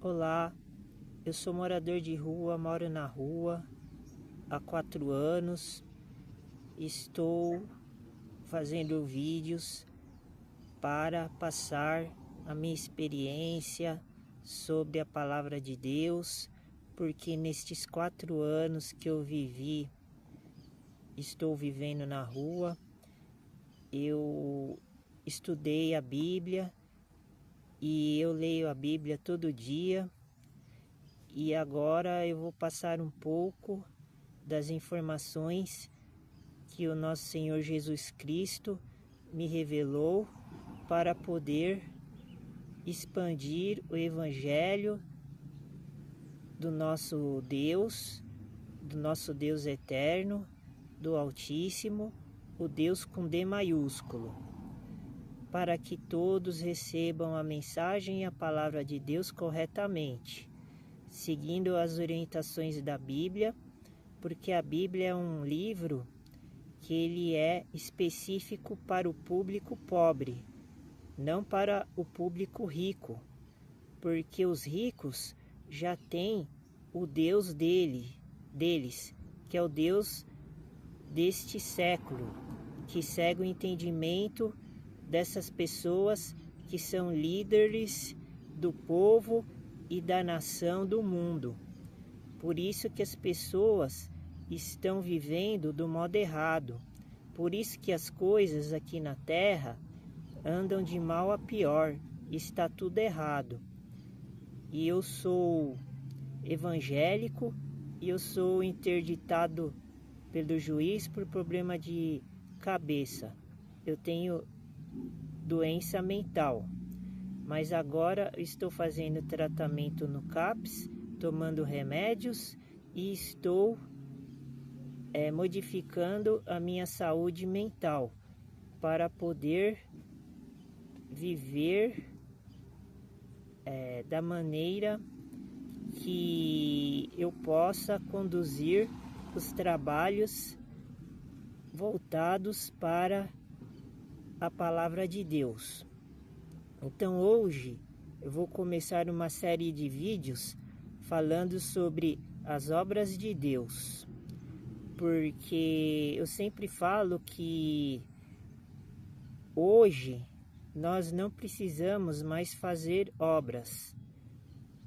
Olá, eu sou morador de rua, moro na rua há 4 anos. Estou fazendo vídeos para passar a minha experiência sobre a palavra de Deus, porque nestes 4 anos que eu estou vivendo na rua, eu estudei a Bíblia e eu leio a Bíblia todo dia. E agora eu vou passar um pouco das informações que o nosso Senhor Jesus Cristo me revelou para poder expandir o Evangelho do nosso Deus eterno, do Altíssimo, o Deus com D maiúsculo, para que todos recebam a mensagem e a palavra de Deus corretamente, seguindo as orientações da Bíblia, porque a Bíblia é um livro que ele é específico para o público pobre, não para o público rico, porque os ricos já têm o Deus deles, que é o Deus deste século, que segue o entendimento dessas pessoas que são líderes do povo e da nação do mundo. Por isso que as pessoas estão vivendo do modo errado. Por isso que as coisas aqui na terra andam de mal a pior. Está tudo errado. E eu sou evangélico e eu sou interditado pelo juiz por problema de cabeça. Eu tenho doença mental. Mas agora estou fazendo tratamento no CAPS, tomando remédios e estou modificando a minha saúde mental para poder viver da maneira que eu possa conduzir os trabalhos voltados para a palavra de Deus. Então hoje eu vou começar uma série de vídeos falando sobre as obras de Deus, porque eu sempre falo que hoje nós não precisamos mais fazer obras.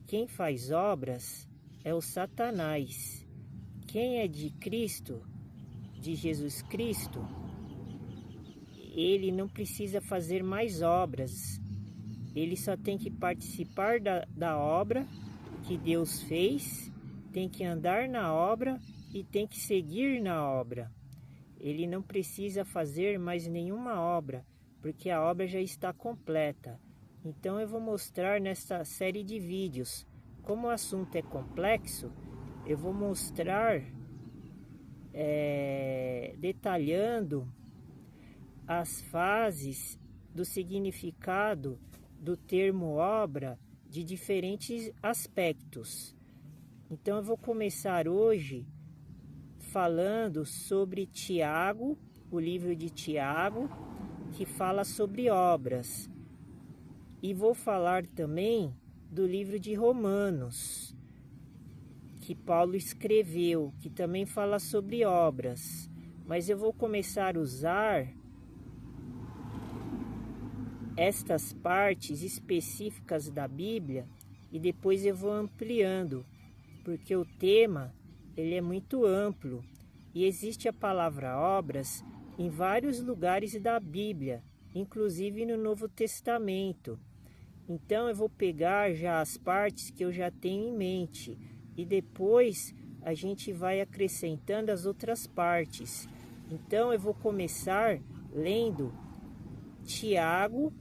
Quem faz obras é o Satanás. Quem é de Cristo, de Jesus Cristo, ele não precisa fazer mais obras. Ele só tem que participar da obra que Deus fez, tem que andar na obra e tem que seguir na obra. Ele não precisa fazer mais nenhuma obra, porque a obra já está completa. Então eu vou mostrar nesta série de vídeos. Como o assunto é complexo, eu vou mostrar detalhando as fases do significado do termo obra de diferentes aspectos. Então eu vou começar hoje falando sobre Tiago, o livro de Tiago, que fala sobre obras. E vou falar também do livro de Romanos, que Paulo escreveu, que também fala sobre obras. Mas eu vou começar a usar estas partes específicas da Bíblia e depois eu vou ampliando, porque o tema ele é muito amplo e existe a palavra obras em vários lugares da Bíblia, inclusive no Novo Testamento. Então eu vou pegar já as partes que eu já tenho em mente e depois a gente vai acrescentando as outras partes. Então eu vou começar lendo Tiago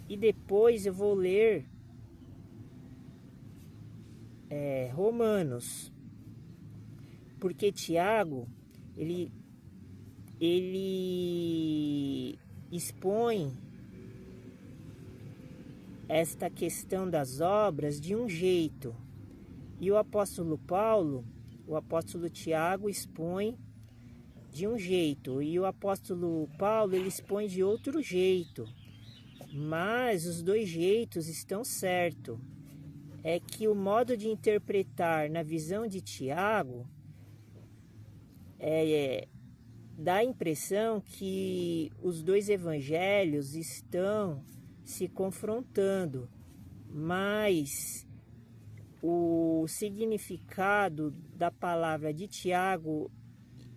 e depois eu vou ler Romanos, porque Tiago ele expõe esta questão das obras de um jeito, e o apóstolo Tiago expõe de um jeito, e o apóstolo Paulo ele expõe de outro jeito. Mas os dois jeitos estão certos. é que o modo de interpretar na visão de Tiago dá a impressão que os dois evangelhos estão se confrontando, mas o significado da palavra de Tiago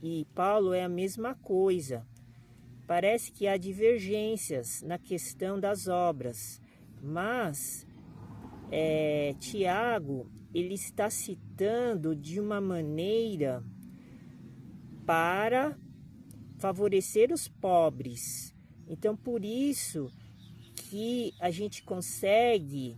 e Paulo é a mesma coisa. Parece que há divergências na questão das obras, mas Tiago ele está citando de uma maneira para favorecer os pobres. Então, por isso que a gente consegue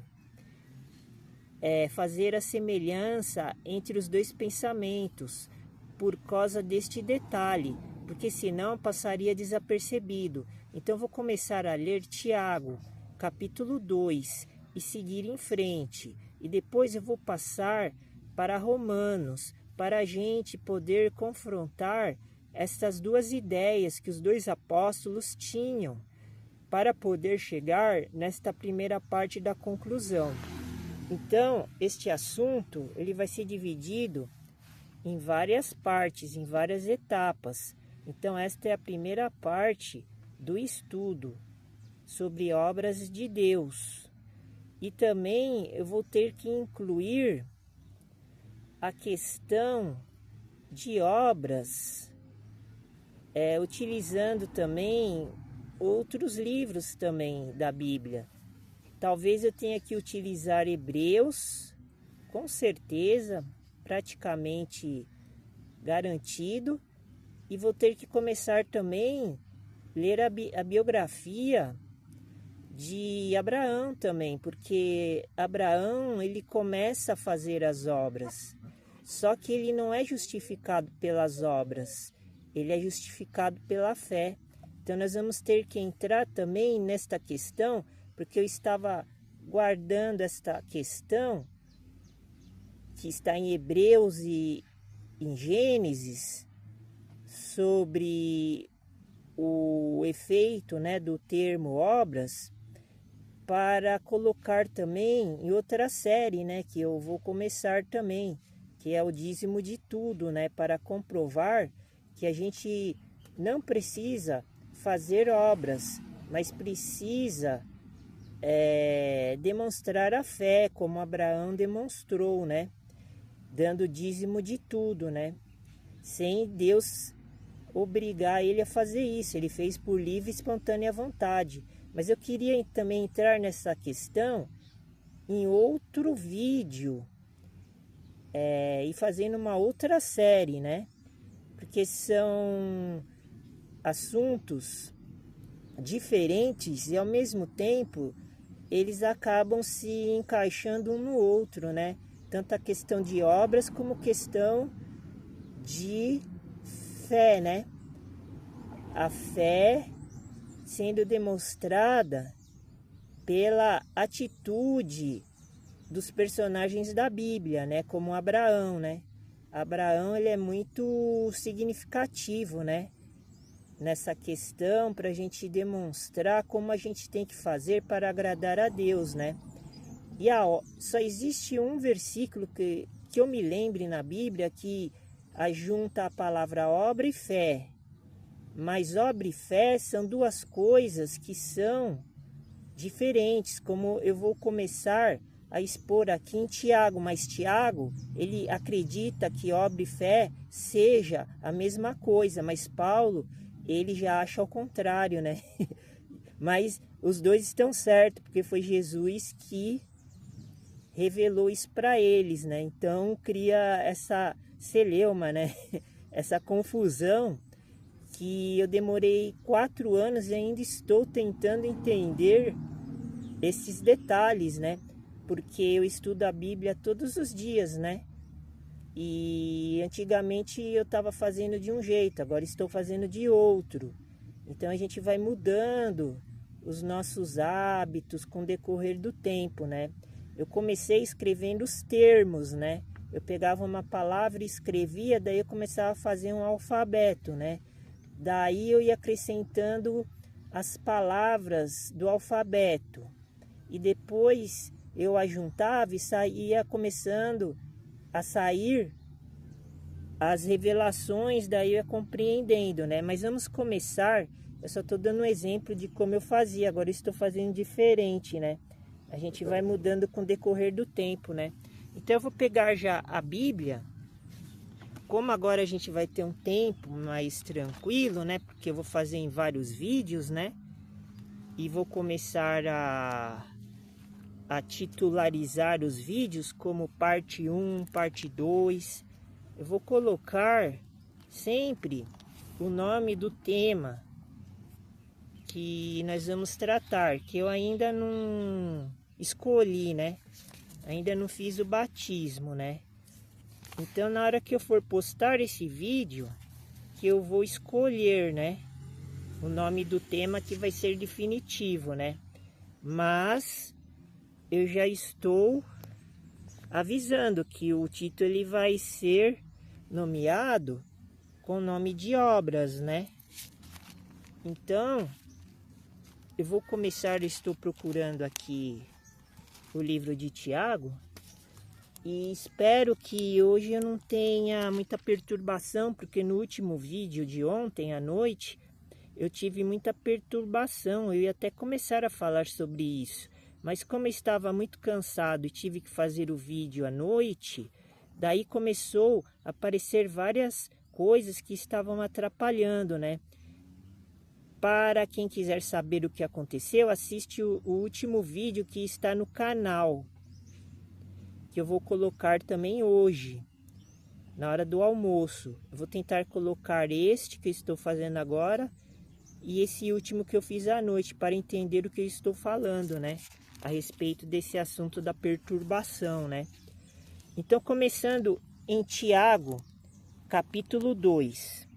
fazer a semelhança entre os dois pensamentos, por causa deste detalhe, porque senão passaria desapercebido. Então, vou começar a ler Tiago, capítulo 2, e seguir em frente. E depois eu vou passar para Romanos, para a gente poder confrontar essas duas ideias que os dois apóstolos tinham, para poder chegar nesta primeira parte da conclusão. Então, este assunto ele vai ser dividido em várias partes, em várias etapas. Então, esta é a primeira parte do estudo sobre obras de Deus. E também eu vou ter que incluir a questão de obras, utilizando também outros livros também da Bíblia. Talvez eu tenha que utilizar Hebreus, com certeza, praticamente garantido, e vou ter que começar também a ler a biografia de Abraão também, porque Abraão ele começa a fazer as obras, só que ele não é justificado pelas obras, ele é justificado pela fé. Então nós vamos ter que entrar também nesta questão, porque eu estava guardando esta questão que está em Hebreus e em Gênesis, sobre o efeito, do termo obras, para colocar também em outra série, que eu vou começar também, que é o dízimo de tudo, para comprovar que a gente não precisa fazer obras, mas precisa demonstrar a fé, como Abraão demonstrou, dando dízimo de tudo, sem Deus obrigar ele a fazer isso. Ele fez por livre e espontânea vontade. Mas eu queria também entrar nessa questão em outro vídeo e fazendo uma outra série, porque são assuntos diferentes e ao mesmo tempo eles acabam se encaixando um no outro, Tanto a questão de obras como questão de fé, A fé sendo demonstrada pela atitude dos personagens da Bíblia, como Abraão, Abraão ele é muito significativo, nessa questão, para a gente demonstrar como a gente tem que fazer para agradar a Deus, E só existe um versículo que eu me lembre na Bíblia que ajunta a palavra obra e fé. Mas obra e fé são duas coisas que são diferentes, como eu vou começar a expor aqui em Tiago. Mas Tiago, ele acredita que obra e fé seja a mesma coisa, mas Paulo, ele já acha ao contrário, Mas os dois estão certos, porque foi Jesus que revelou isso para eles, Então cria essa celeuma, Essa confusão que eu demorei 4 anos e ainda estou tentando entender esses detalhes, Porque eu estudo a Bíblia todos os dias, E antigamente eu estava fazendo de um jeito, agora estou fazendo de outro. Então a gente vai mudando os nossos hábitos com o decorrer do tempo, Eu comecei escrevendo os termos, Eu pegava uma palavra e escrevia, daí eu começava a fazer um alfabeto, Daí eu ia acrescentando as palavras do alfabeto. E depois eu ajuntava e saía começando a sair as revelações, daí eu ia compreendendo, né? Mas vamos começar, eu só estou dando um exemplo de como eu fazia, agora eu estou fazendo diferente, né? A gente vai mudando com o decorrer do tempo, né? Então eu vou pegar já a Bíblia, como agora a gente vai ter um tempo mais tranquilo, né? Porque eu vou fazer em vários vídeos, né? E vou começar a titularizar os vídeos como parte 1, parte 2. Eu vou colocar sempre o nome do tema que nós vamos tratar, que eu ainda não escolhi, né? Ainda não fiz o batismo, né? Então, na hora que eu for postar esse vídeo, que eu vou escolher, né? O nome do tema que vai ser definitivo, né? Mas eu já estou avisando que o título ele vai ser nomeado com o nome de obras, né? Então, eu vou começar, estou procurando aqui o livro de Tiago e espero que hoje eu não tenha muita perturbação, porque no último vídeo de ontem à noite eu tive muita perturbação, eu ia até começar a falar sobre isso, mas como eu estava muito cansado e tive que fazer o vídeo à noite, daí começou a aparecer várias coisas que estavam atrapalhando, né? Para quem quiser saber o que aconteceu, assiste o último vídeo que está no canal, que eu vou colocar também hoje, na hora do almoço. Eu vou tentar colocar este que eu estou fazendo agora e esse último que eu fiz à noite, para entender o que eu estou falando, né? A respeito desse assunto da perturbação, né? Então, começando em Tiago, capítulo 2.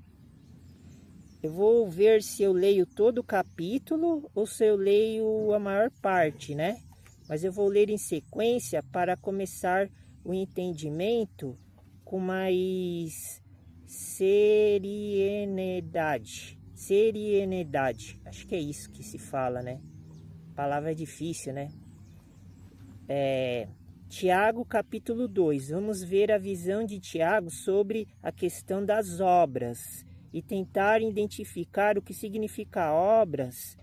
Eu vou ver se eu leio todo o capítulo ou se eu leio a maior parte, né? Mas eu vou ler em sequência para começar o entendimento com mais serenidade. Serenidade. Acho que é isso que se fala, né? A palavra é difícil, né? Tiago, capítulo 2. Vamos ver a visão de Tiago sobre a questão das obras e tentar identificar o que significa obras,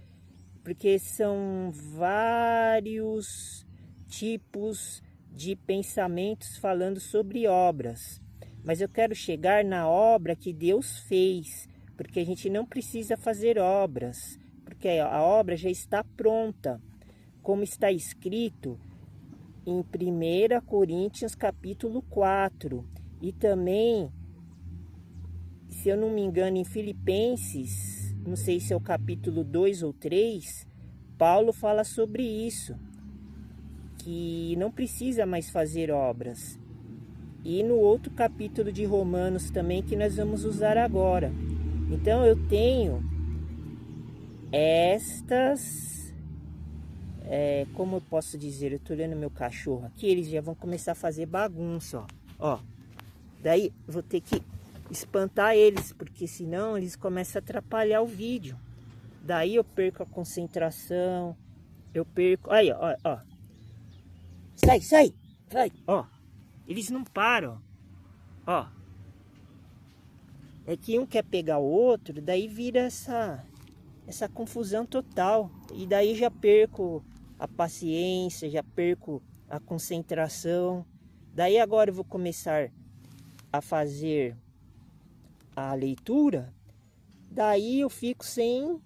porque são vários tipos de pensamentos falando sobre obras. Mas eu quero chegar na obra que Deus fez, porque a gente não precisa fazer obras, porque a obra já está pronta, como está escrito em 1 Coríntios capítulo 4 e também, se eu não me engano, em Filipenses, não sei se é o capítulo 2 ou 3, Paulo fala sobre isso, que não precisa mais fazer obras. E no outro capítulo de Romanos também, que nós vamos usar agora. Então eu tenho estas, como eu posso dizer, eu estou olhando meu cachorro aqui, eles já vão começar a fazer bagunça, ó. Daí eu vou ter que espantar eles, porque senão eles começam a atrapalhar o vídeo. Daí eu perco a concentração, eu perco... Aí, ó, ó. Sai, vai, ó. Eles não param, ó. É que um quer pegar o outro, daí vira essa confusão total. E daí já perco a paciência, já perco a concentração. Daí agora eu vou começar a fazer a leitura, daí eu fico sem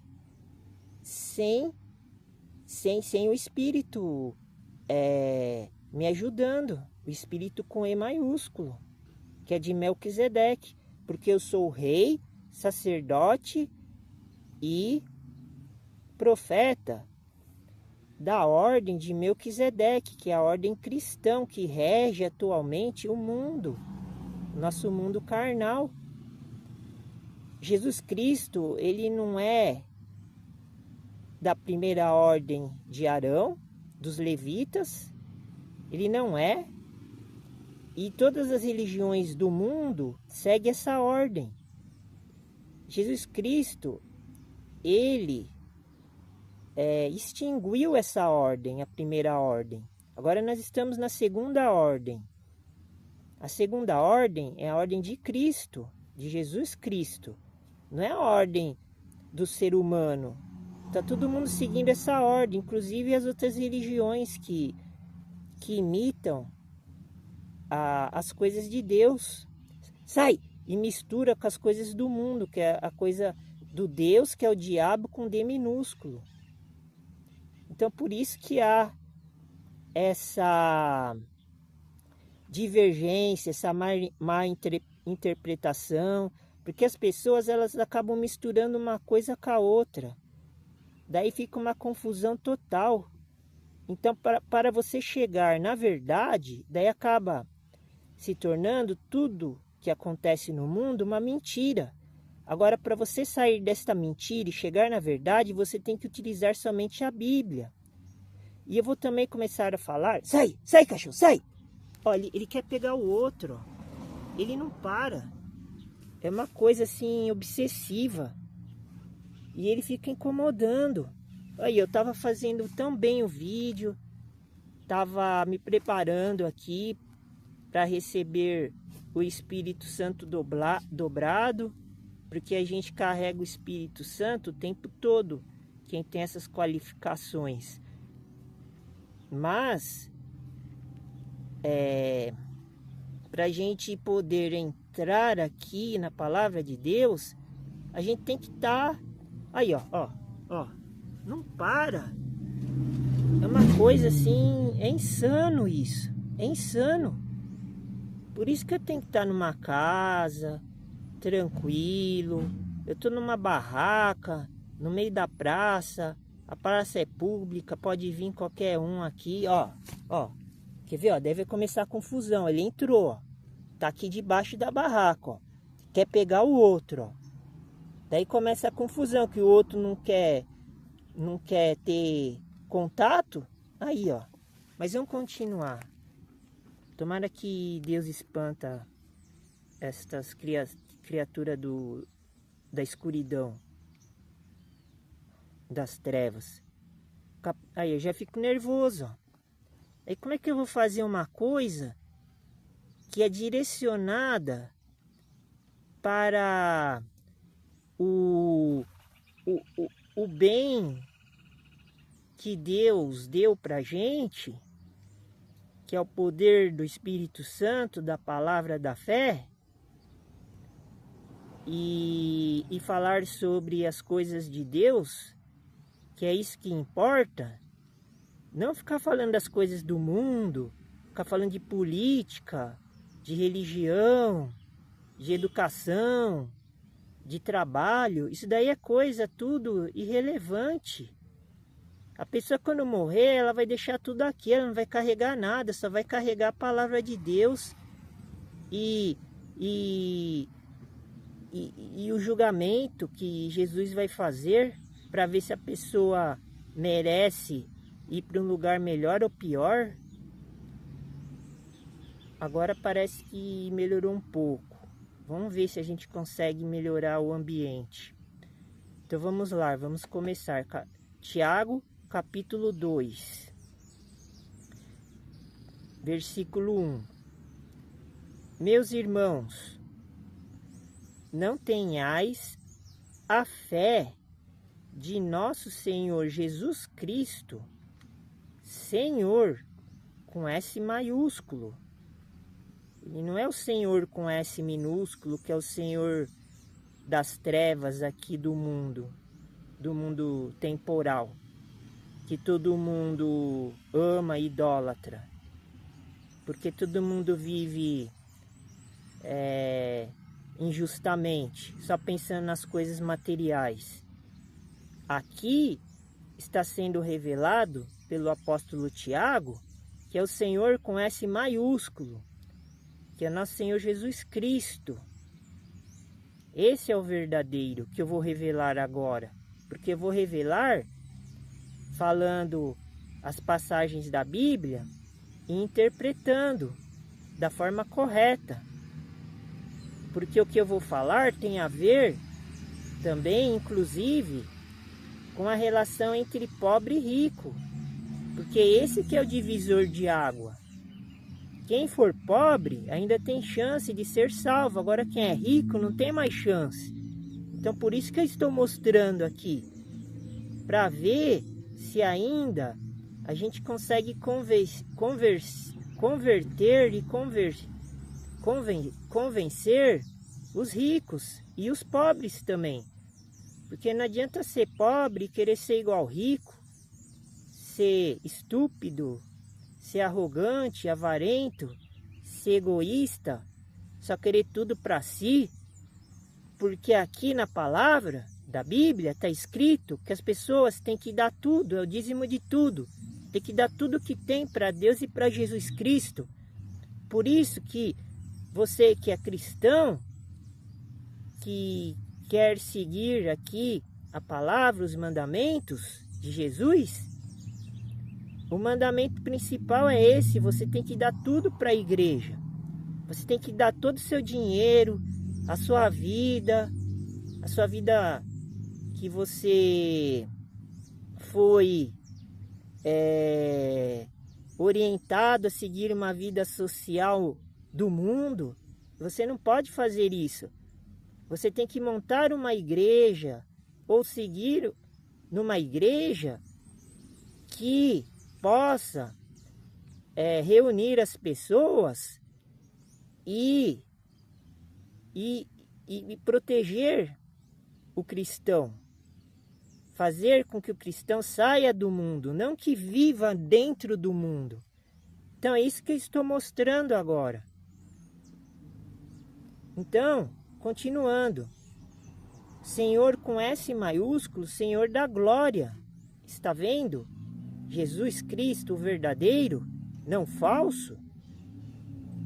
o Espírito me ajudando, o Espírito com E maiúsculo, que é de Melquisedeque, porque eu sou rei, sacerdote e profeta da ordem de Melquisedeque, que é a ordem cristã que rege atualmente o mundo, nosso mundo carnal. Jesus Cristo, ele não é da primeira ordem de Arão, dos levitas, ele não é. E todas as religiões do mundo seguem essa ordem. Jesus Cristo, ele extinguiu essa ordem, a primeira ordem. Agora nós estamos na segunda ordem. A segunda ordem é a ordem de Cristo, de Jesus Cristo. Não é a ordem do ser humano. Está todo mundo seguindo essa ordem, inclusive as outras religiões que imitam as coisas de Deus. Sai e mistura com as coisas do mundo, que é a coisa do Deus, que é o diabo com D minúsculo. Então por isso que há essa divergência, essa má interpretação, porque as pessoas elas acabam misturando uma coisa com a outra. Daí fica uma confusão total. Então, para você chegar na verdade, daí acaba se tornando tudo que acontece no mundo uma mentira. Agora, para você sair desta mentira e chegar na verdade, você tem que utilizar somente a Bíblia. E eu vou também começar a falar... Sai, sai, cachorro, sai! Olha, ele quer pegar o outro. Ele não para. É uma coisa assim, obsessiva. E ele fica incomodando. Aí, eu estava fazendo tão bem o vídeo. Estava me preparando aqui para receber o Espírito Santo dobrado. Porque a gente carrega o Espírito Santo o tempo todo. Quem tem essas qualificações. Mas... para a gente poder entrar aqui na palavra de Deus, a gente tem que estar... Aí, ó. Não para. É uma coisa assim, é insano isso. É insano. Por isso que eu tenho que estar numa casa, tranquilo. Eu estou numa barraca, no meio da praça. A praça é pública, pode vir qualquer um aqui, ó. Quer ver, ó? Deve começar a confusão. Ele entrou, ó. Tá aqui debaixo da barraca, ó. Quer pegar o outro, ó. Daí começa a confusão, que o outro não quer ter contato. Aí, ó. Mas vamos continuar. Tomara que Deus espanta estas criaturas da escuridão, das trevas. Aí eu já fico nervoso, ó. Aí como é que eu vou fazer uma coisa que é direcionada para o bem que Deus deu para a gente, que é o poder do Espírito Santo, da palavra da fé, e falar sobre as coisas de Deus, que é isso que importa. Não ficar falando das coisas do mundo, ficar falando de política, de religião, de educação, de trabalho. Isso daí é coisa tudo irrelevante. A pessoa quando morrer, ela vai deixar tudo aqui, ela não vai carregar nada, só vai carregar a palavra de Deus e o julgamento que Jesus vai fazer para ver se a pessoa merece ir para um lugar melhor ou pior. Agora parece que melhorou um pouco. Vamos ver se a gente consegue melhorar o ambiente. Então vamos lá, vamos começar. Tiago, capítulo 2. Versículo 1. Meus irmãos, não tenhais a fé de nosso Senhor Jesus Cristo, Senhor com S maiúsculo. Ele não é o Senhor com S minúsculo, que é o Senhor das trevas aqui do mundo temporal, que todo mundo ama e idólatra, porque todo mundo vive injustamente, só pensando nas coisas materiais. Aqui está sendo revelado pelo apóstolo Tiago, que é o Senhor com S maiúsculo, que é nosso Senhor Jesus Cristo. Esse é o verdadeiro que eu vou revelar agora, porque eu vou revelar falando as passagens da Bíblia e interpretando da forma correta. Porque o que eu vou falar tem a ver também, inclusive, com a relação entre pobre e rico. Porque esse que é o divisor de água. Quem for pobre ainda tem chance de ser salvo. Agora quem é rico não tem mais chance. Então por isso que eu estou mostrando aqui. Para ver se ainda a gente consegue converter e convencer os ricos e os pobres também. Porque não adianta ser pobre e querer ser igual ao rico, ser estúpido, ser arrogante, avarento, ser egoísta, só querer tudo para si. Porque aqui na palavra da Bíblia está escrito que as pessoas têm que dar tudo, é o dízimo de tudo. Tem que dar tudo que tem para Deus e para Jesus Cristo. Por isso que você que é cristão, que quer seguir aqui a palavra, os mandamentos de Jesus, o mandamento principal é esse: você tem que dar tudo para a igreja. Você tem que dar todo o seu dinheiro, a sua vida que você foi orientado a seguir uma vida social do mundo. Você não pode fazer isso. Você tem que montar uma igreja ou seguir numa igreja que possa reunir as pessoas e proteger o cristão. Fazer com que o cristão saia do mundo, não que viva dentro do mundo. Então é isso que eu estou mostrando agora. Então, continuando. Senhor com S maiúsculo, Senhor da glória. Está vendo? Jesus Cristo, o verdadeiro, não falso.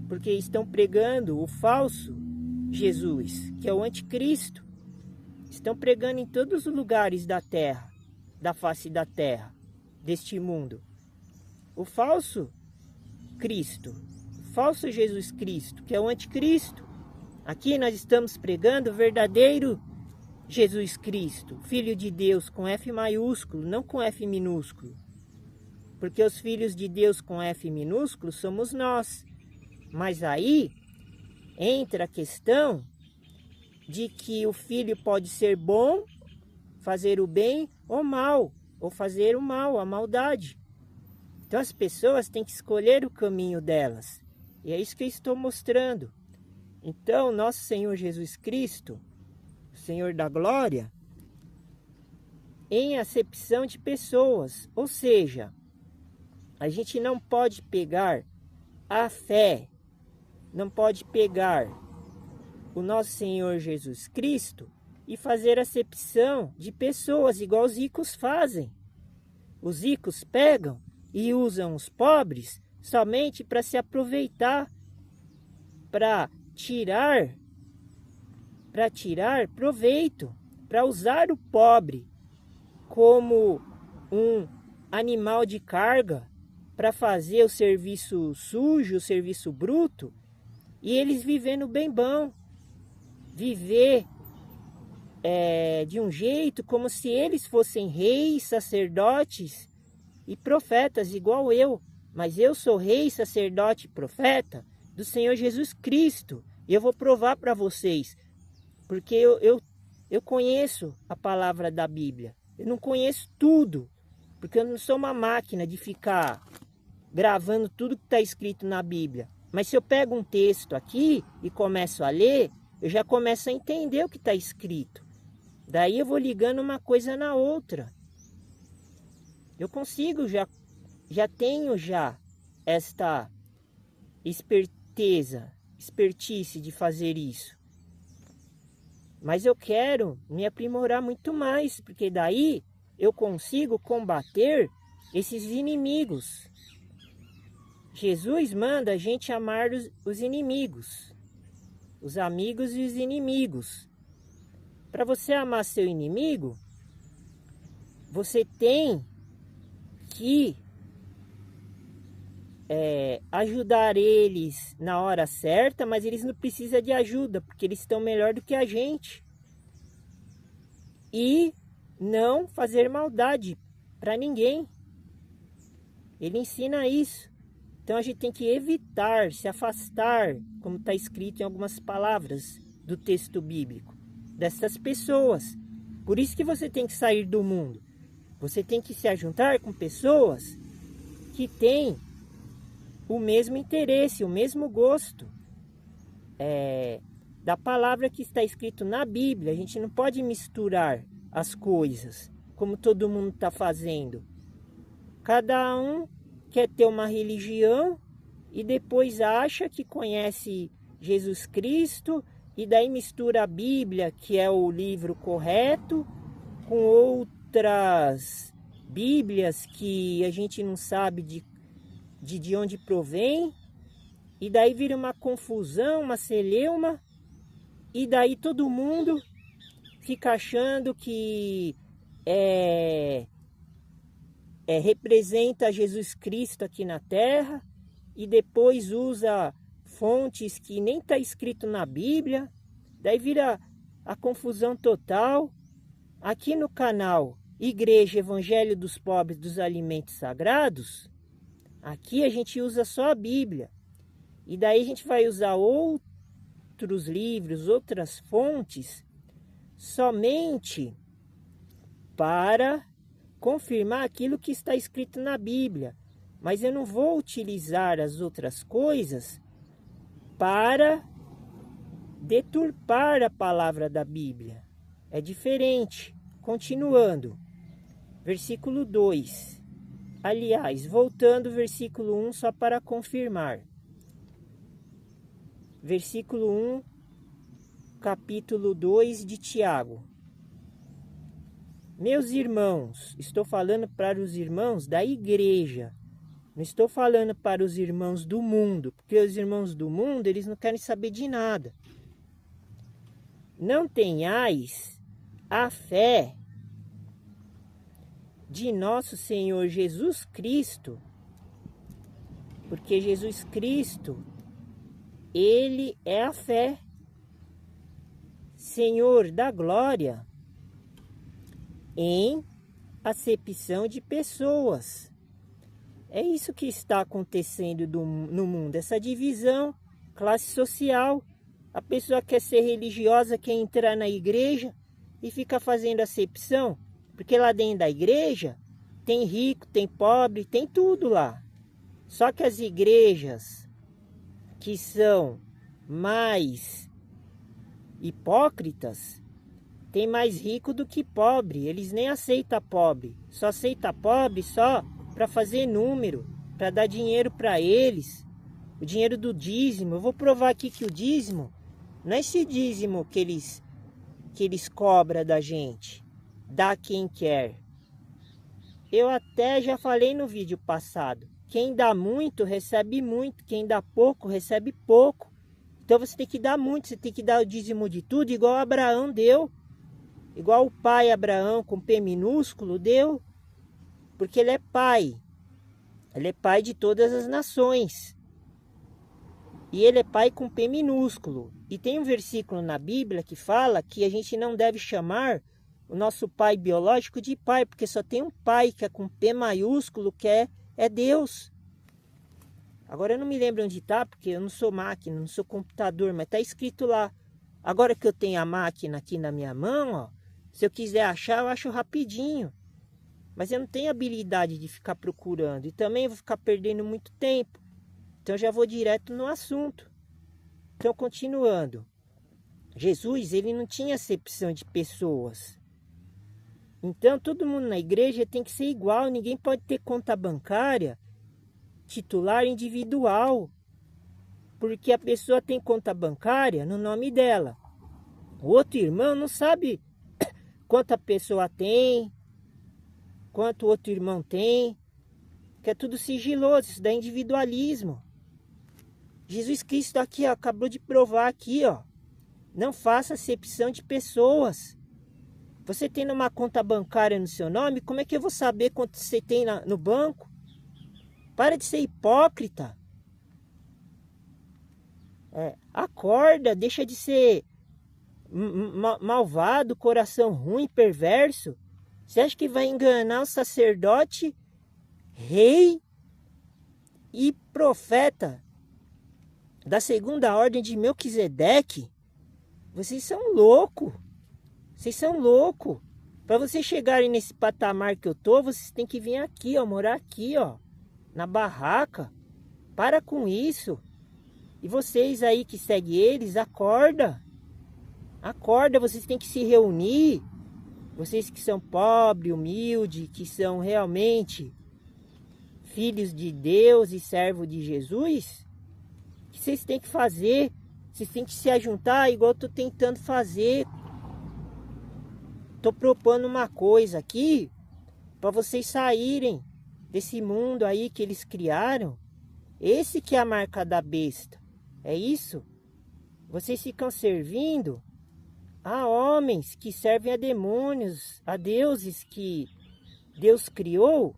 Porque estão pregando o falso Jesus, que é o anticristo. Estão pregando em todos os lugares da terra, da face da terra, deste mundo. O falso Cristo, o falso Jesus Cristo, que é o anticristo. Aqui nós estamos pregando o verdadeiro Jesus Cristo, Filho de Deus com F maiúsculo, não com F minúsculo. Porque os filhos de Deus com F minúsculo somos nós. Mas aí entra a questão de que o filho pode ser bom, fazer o bem ou mal, ou fazer o mal, a maldade. Então as pessoas têm que escolher o caminho delas. E é isso que eu estou mostrando. Então nosso Senhor Jesus Cristo, Senhor da glória, em acepção de pessoas, ou seja, a gente não pode pegar a fé, não pode pegar o nosso Senhor Jesus Cristo e fazer acepção de pessoas, igual os ricos fazem. Os ricos pegam e usam os pobres somente para se aproveitar, para tirar proveito, para usar o pobre como um animal de carga, para fazer o serviço sujo, o serviço bruto, e eles vivendo bem bom. Viver de um jeito como se eles fossem reis, sacerdotes e profetas, igual eu. Mas eu sou rei, sacerdote e profeta do Senhor Jesus Cristo. E eu vou provar para vocês, porque eu conheço a palavra da Bíblia. Eu não conheço tudo, porque eu não sou uma máquina de ficar gravando tudo que está escrito na Bíblia. Mas se eu pego um texto aqui e começo a ler, eu já começo a entender o que está escrito. Daí eu vou ligando uma coisa na outra. Eu consigo, já tenho esta expertise de fazer isso. Mas eu quero me aprimorar muito mais, porque daí eu consigo combater esses inimigos. Jesus manda a gente amar os inimigos, os amigos e os inimigos. Para você amar seu inimigo, você tem que ajudar eles na hora certa, mas eles não precisam de ajuda, porque eles estão melhor do que a gente. E não fazer maldade para ninguém. Ele ensina isso. Então a gente tem que evitar, se afastar, como está escrito em algumas palavras do texto bíblico, dessas pessoas. Por isso que você tem que sair do mundo. Você tem que se ajuntar com pessoas que têm o mesmo interesse, o mesmo gosto da palavra que está escrito na Bíblia. A gente não pode misturar as coisas, como todo mundo está fazendo. Cada um quer ter uma religião e depois acha que conhece Jesus Cristo e daí mistura a Bíblia, que é o livro correto, com outras Bíblias que a gente não sabe de onde provém, e daí vira uma confusão, uma celeuma, e daí todo mundo fica achando que representa Jesus Cristo aqui na Terra, e depois usa fontes que nem está escrito na Bíblia, daí vira a confusão total. Aqui no canal Igreja Evangelho dos Pobres dos Alimentos Sagrados, aqui a gente usa só a Bíblia, e daí a gente vai usar outros livros, outras fontes, somente para confirmar aquilo que está escrito na Bíblia. Mas eu não vou utilizar as outras coisas para deturpar a palavra da Bíblia. É diferente. Continuando. Versículo 2. Aliás, voltando versículo 1 só para confirmar. Versículo 1, capítulo 2 de Tiago. Meus irmãos, estou falando para os irmãos da igreja. Não estou falando para os irmãos do mundo, porque os irmãos do mundo, eles não querem saber de nada. Não tenhais a fé de nosso Senhor Jesus Cristo, porque Jesus Cristo, Ele é a fé, Senhor da glória, em acepção de pessoas. É isso que está acontecendo no mundo, essa divisão, classe social. A pessoa quer ser religiosa, quer entrar na igreja e fica fazendo acepção, porque lá dentro da igreja tem rico, tem pobre, tem tudo lá. Só que as igrejas que são mais hipócritas, tem mais rico do que pobre. Eles nem aceitam pobre, só aceita pobre só para fazer número, para dar dinheiro para eles, o dinheiro do dízimo. Eu vou provar aqui que o dízimo não é esse dízimo que eles cobram da gente, dá quem quer. Eu até já falei no vídeo passado, quem dá muito recebe muito, quem dá pouco recebe pouco. Então você tem que dar muito, você tem que dar o dízimo de tudo, igual Abraão deu, igual o pai Abraão com P minúsculo deu, porque ele é pai de todas as nações, e ele é pai com P minúsculo. E tem um versículo na Bíblia que fala que a gente não deve chamar o nosso pai biológico de pai, porque só tem um pai que é com P maiúsculo, que é Deus. Agora eu não me lembro onde está, porque eu não sou máquina, não sou computador, mas está escrito lá. Agora que eu tenho a máquina aqui na minha mão, ó, se eu quiser achar, eu acho rapidinho. Mas eu não tenho habilidade de ficar procurando, e também vou ficar perdendo muito tempo. Então eu já vou direto no assunto. Então, continuando. Jesus, ele não tinha acepção de pessoas. Então, todo mundo na igreja tem que ser igual. Ninguém pode ter conta bancária titular individual, porque a pessoa tem conta bancária no nome dela. O outro irmão não sabe quanto a pessoa tem, quanto o outro irmão tem, que é tudo sigiloso, isso dá individualismo. Jesus Cristo aqui, ó, acabou de provar aqui, ó, não faça acepção de pessoas. Você tem uma conta bancária no seu nome, como é que eu vou saber quanto você tem no banco? Para de ser hipócrita. Acorda, deixa de ser malvado, coração ruim, perverso. Você acha que vai enganar o sacerdote, rei, e profeta da segunda ordem de Melquisedeque. Vocês são loucos. Vocês são loucos. Para vocês chegarem nesse patamar que eu tô, vocês têm que vir aqui, ó, morar aqui, ó, na barraca. Para com isso. E vocês aí que seguem eles, acorda. Acorda, vocês têm que se reunir. Vocês que são pobres, humildes, que são realmente filhos de Deus e servos de Jesus, o que vocês têm que fazer? Vocês têm que se ajuntar igual eu tô tentando fazer. Tô propondo uma coisa aqui para vocês saírem desse mundo aí que eles criaram. Esse que é a marca da besta. É isso? Vocês ficam servindo a homens que servem a demônios, a deuses que Deus criou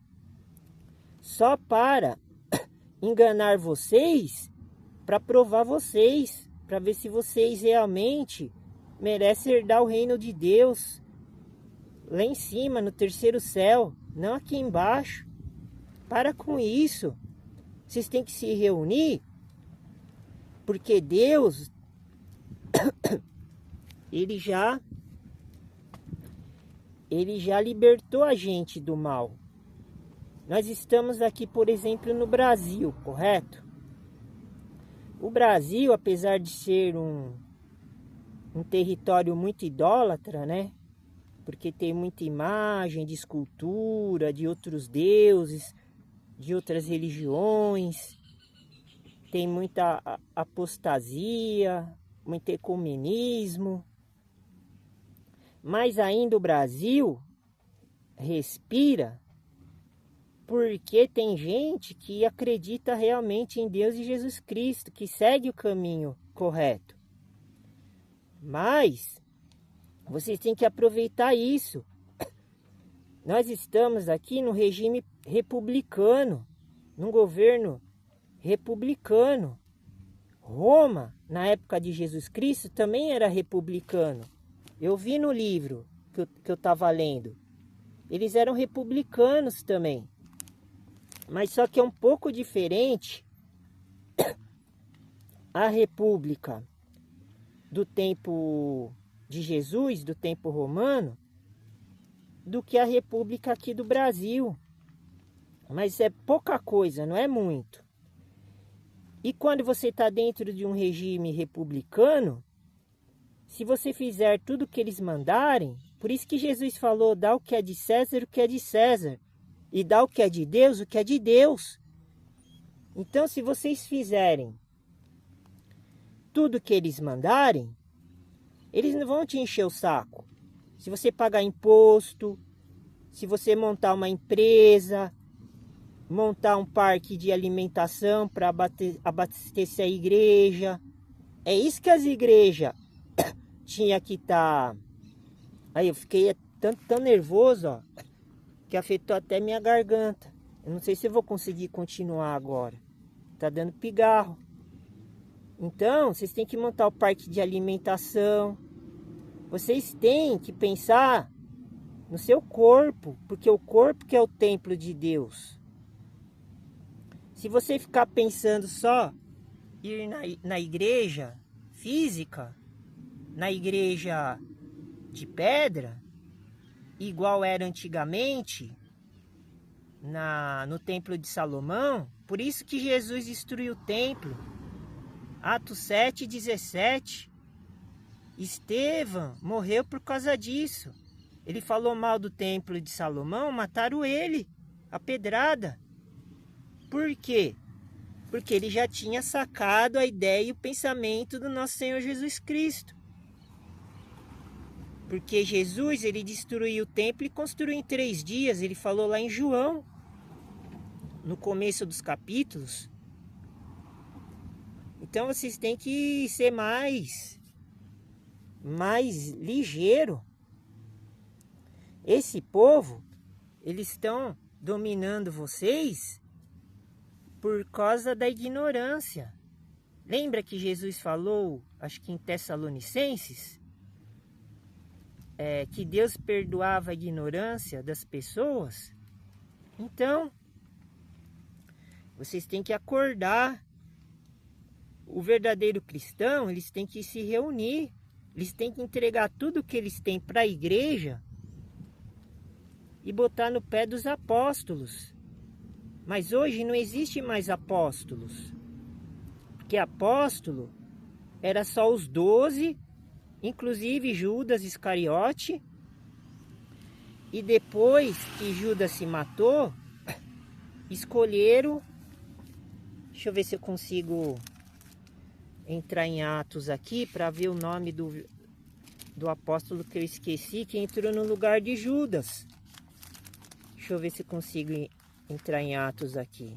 só para enganar vocês, para provar vocês, para ver se vocês realmente merecem herdar o reino de Deus lá em cima, no terceiro céu, não aqui embaixo. Para com isso. Vocês têm que se reunir, porque Deus ele já libertou a gente do mal. Nós estamos aqui, por exemplo, no Brasil, correto? O Brasil, apesar de ser um território muito idólatra, né? Porque tem muita imagem de escultura, de outros deuses, de outras religiões. Tem muita apostasia, muito ecumenismo. Mas ainda o Brasil respira porque tem gente que acredita realmente em Deus e Jesus Cristo, que segue o caminho correto. Mas vocês têm que aproveitar isso. Nós estamos aqui no regime republicano, num governo republicano. Roma, na época de Jesus Cristo, também era republicano. Eu vi no livro que eu estava lendo. Eles eram republicanos também. Mas só que é um pouco diferente a república do tempo de Jesus, do tempo romano, do que a república aqui do Brasil. Mas é pouca coisa, não é muito. E quando você está dentro de um regime republicano, se você fizer tudo o que eles mandarem, por isso que Jesus falou, dá o que é de César, o que é de César, e dá o que é de Deus, o que é de Deus. Então, se vocês fizerem tudo o que eles mandarem, eles não vão te encher o saco. Se você pagar imposto, se você montar uma empresa, montar um parque de alimentação para abastecer a igreja, é isso que as igrejas tinha que estar. Aí eu fiquei tão nervoso, ó, que afetou até minha garganta. Eu não sei se eu vou conseguir continuar agora. Tá dando pigarro. Então, vocês têm que montar o parque de alimentação. Vocês têm que pensar no seu corpo, porque o corpo que é o templo de Deus. Se você ficar pensando só ir na igreja física, na igreja de pedra, igual era antigamente, no templo de Salomão, por isso que Jesus destruiu o templo. Atos 7:17. Estevão morreu por causa disso. Ele falou mal do templo de Salomão, mataram ele, a pedrada. Por quê? Porque ele já tinha sacado a ideia e o pensamento do nosso Senhor Jesus Cristo. Porque Jesus, ele destruiu o templo e construiu em 3 dias. Ele falou lá em João, no começo dos capítulos. Então vocês têm que ser mais ligeiro. Esse povo, eles estão dominando vocês por causa da ignorância. Lembra que Jesus falou, acho que em Tessalonicenses, que Deus perdoava a ignorância das pessoas? Então, Vocês têm que acordar. O verdadeiro cristão, eles têm que se reunir. Eles têm que entregar tudo que eles têm para a igreja e botar no pé dos apóstolos. Mas hoje não existe mais apóstolos. Porque apóstolo era só os 12, inclusive Judas Iscariote. E depois que Judas se matou, escolheram... Deixa eu ver se eu consigo entrar em Atos aqui para ver o nome do apóstolo que eu esqueci, que entrou no lugar de Judas. Deixa eu ver se consigo entrar em Atos aqui.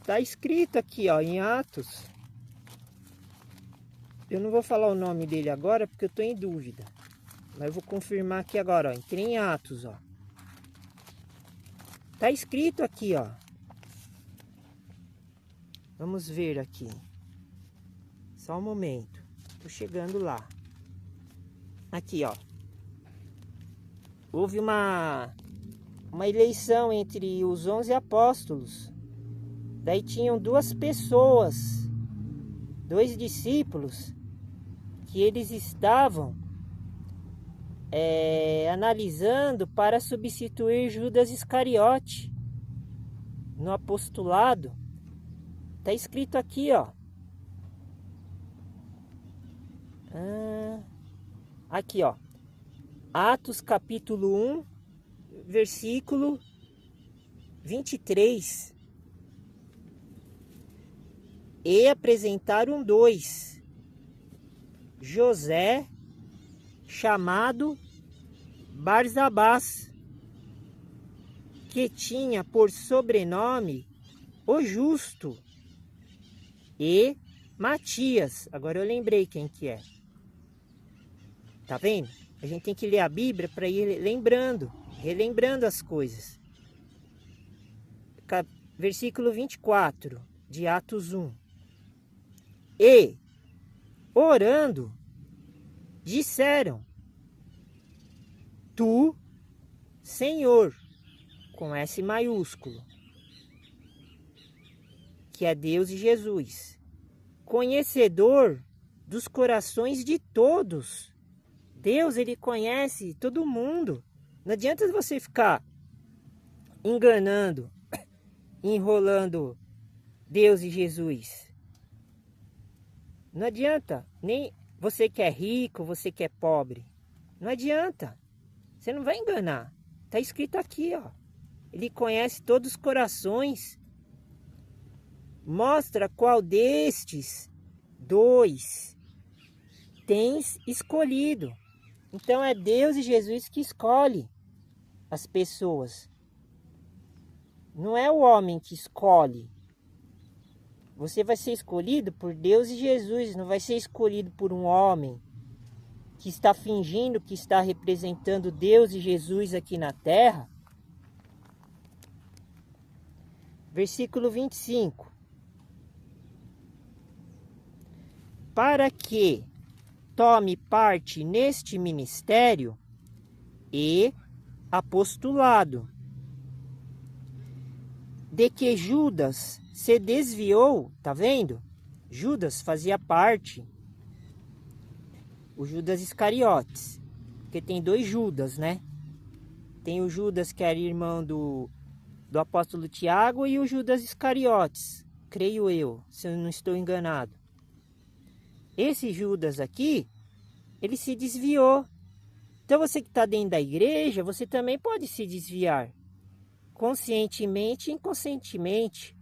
Tá escrito aqui, ó, em Atos. Eu não vou falar o nome dele agora porque eu tô em dúvida. Mas eu vou confirmar aqui agora, ó. Entrei em Atos, ó. Tá escrito aqui, ó. Vamos ver aqui. Só um momento. Tô chegando lá. Aqui, ó. Houve uma eleição entre os 11 apóstolos. Daí tinham duas pessoas, dois discípulos, que eles estavam analisando para substituir Judas Iscariote no apostolado. Tá escrito aqui, ó. Aqui, ó. Atos capítulo 1, versículo 23. E apresentaram 2. José, chamado Barsabás, que tinha por sobrenome o Justo, e Matias. Agora eu lembrei quem que é. Tá vendo? A gente tem que ler a Bíblia para ir lembrando, relembrando as coisas. Versículo 24 de Atos 1. E, orando, disseram: Tu, Senhor, com S maiúsculo, que é Deus e Jesus, conhecedor dos corações de todos. Deus, ele conhece todo mundo. Não adianta você ficar enganando, enrolando Deus e Jesus. Não adianta. Nem você que é rico, você que é pobre. Não adianta. Você não vai enganar. Está escrito aqui, ó. Ele conhece todos os corações. Mostra qual destes 2 tens escolhido. Então é Deus e Jesus que escolhe as pessoas. Não é o homem que escolhe. Você vai ser escolhido por Deus e Jesus, não vai ser escolhido por um homem que está fingindo que está representando Deus e Jesus aqui na terra. Versículo 25. Para que tome parte neste ministério e apostolado, de que Judas se desviou, tá vendo? Judas fazia parte, o Judas Iscariotes, porque tem 2 Judas, né? Tem o Judas que era irmão do apóstolo Tiago e o Judas Iscariotes, creio eu, se eu não estou enganado. Esse Judas aqui, ele se desviou. Então você que está dentro da igreja, você também pode se desviar, conscientemente e inconscientemente.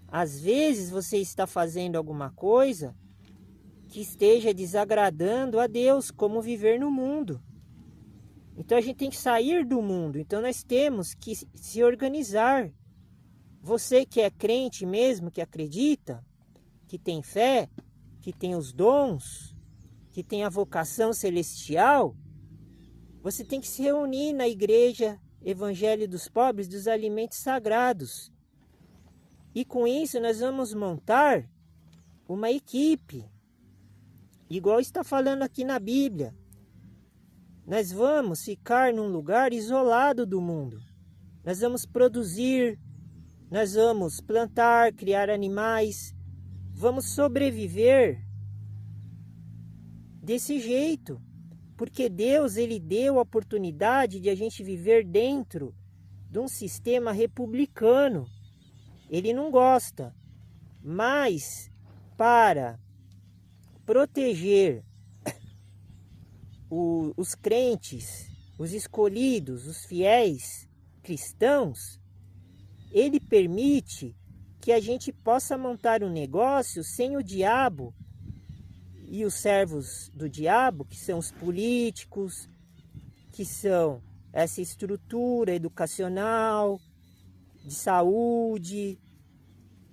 Às vezes você está fazendo alguma coisa que esteja desagradando a Deus, como viver no mundo. Então a gente tem que sair do mundo. Então nós temos que se organizar. Você que é crente mesmo, que acredita, que tem fé, que tem os dons, que tem a vocação celestial, você tem que se reunir na igreja Evangelho dos Pobres dos Alimentos Sagrados. E com isso nós vamos montar uma equipe, igual está falando aqui na Bíblia. Nós vamos ficar num lugar isolado do mundo. Nós vamos produzir nós vamos plantar, criar animais, vamos sobreviver desse jeito, porque Deus, ele deu a oportunidade de a gente viver dentro de um sistema republicano. Ele não gosta, mas para proteger os crentes, os escolhidos, os fiéis cristãos, ele permite que a gente possa montar um negócio sem o diabo e os servos do diabo, que são os políticos, que são essa estrutura educacional, de saúde,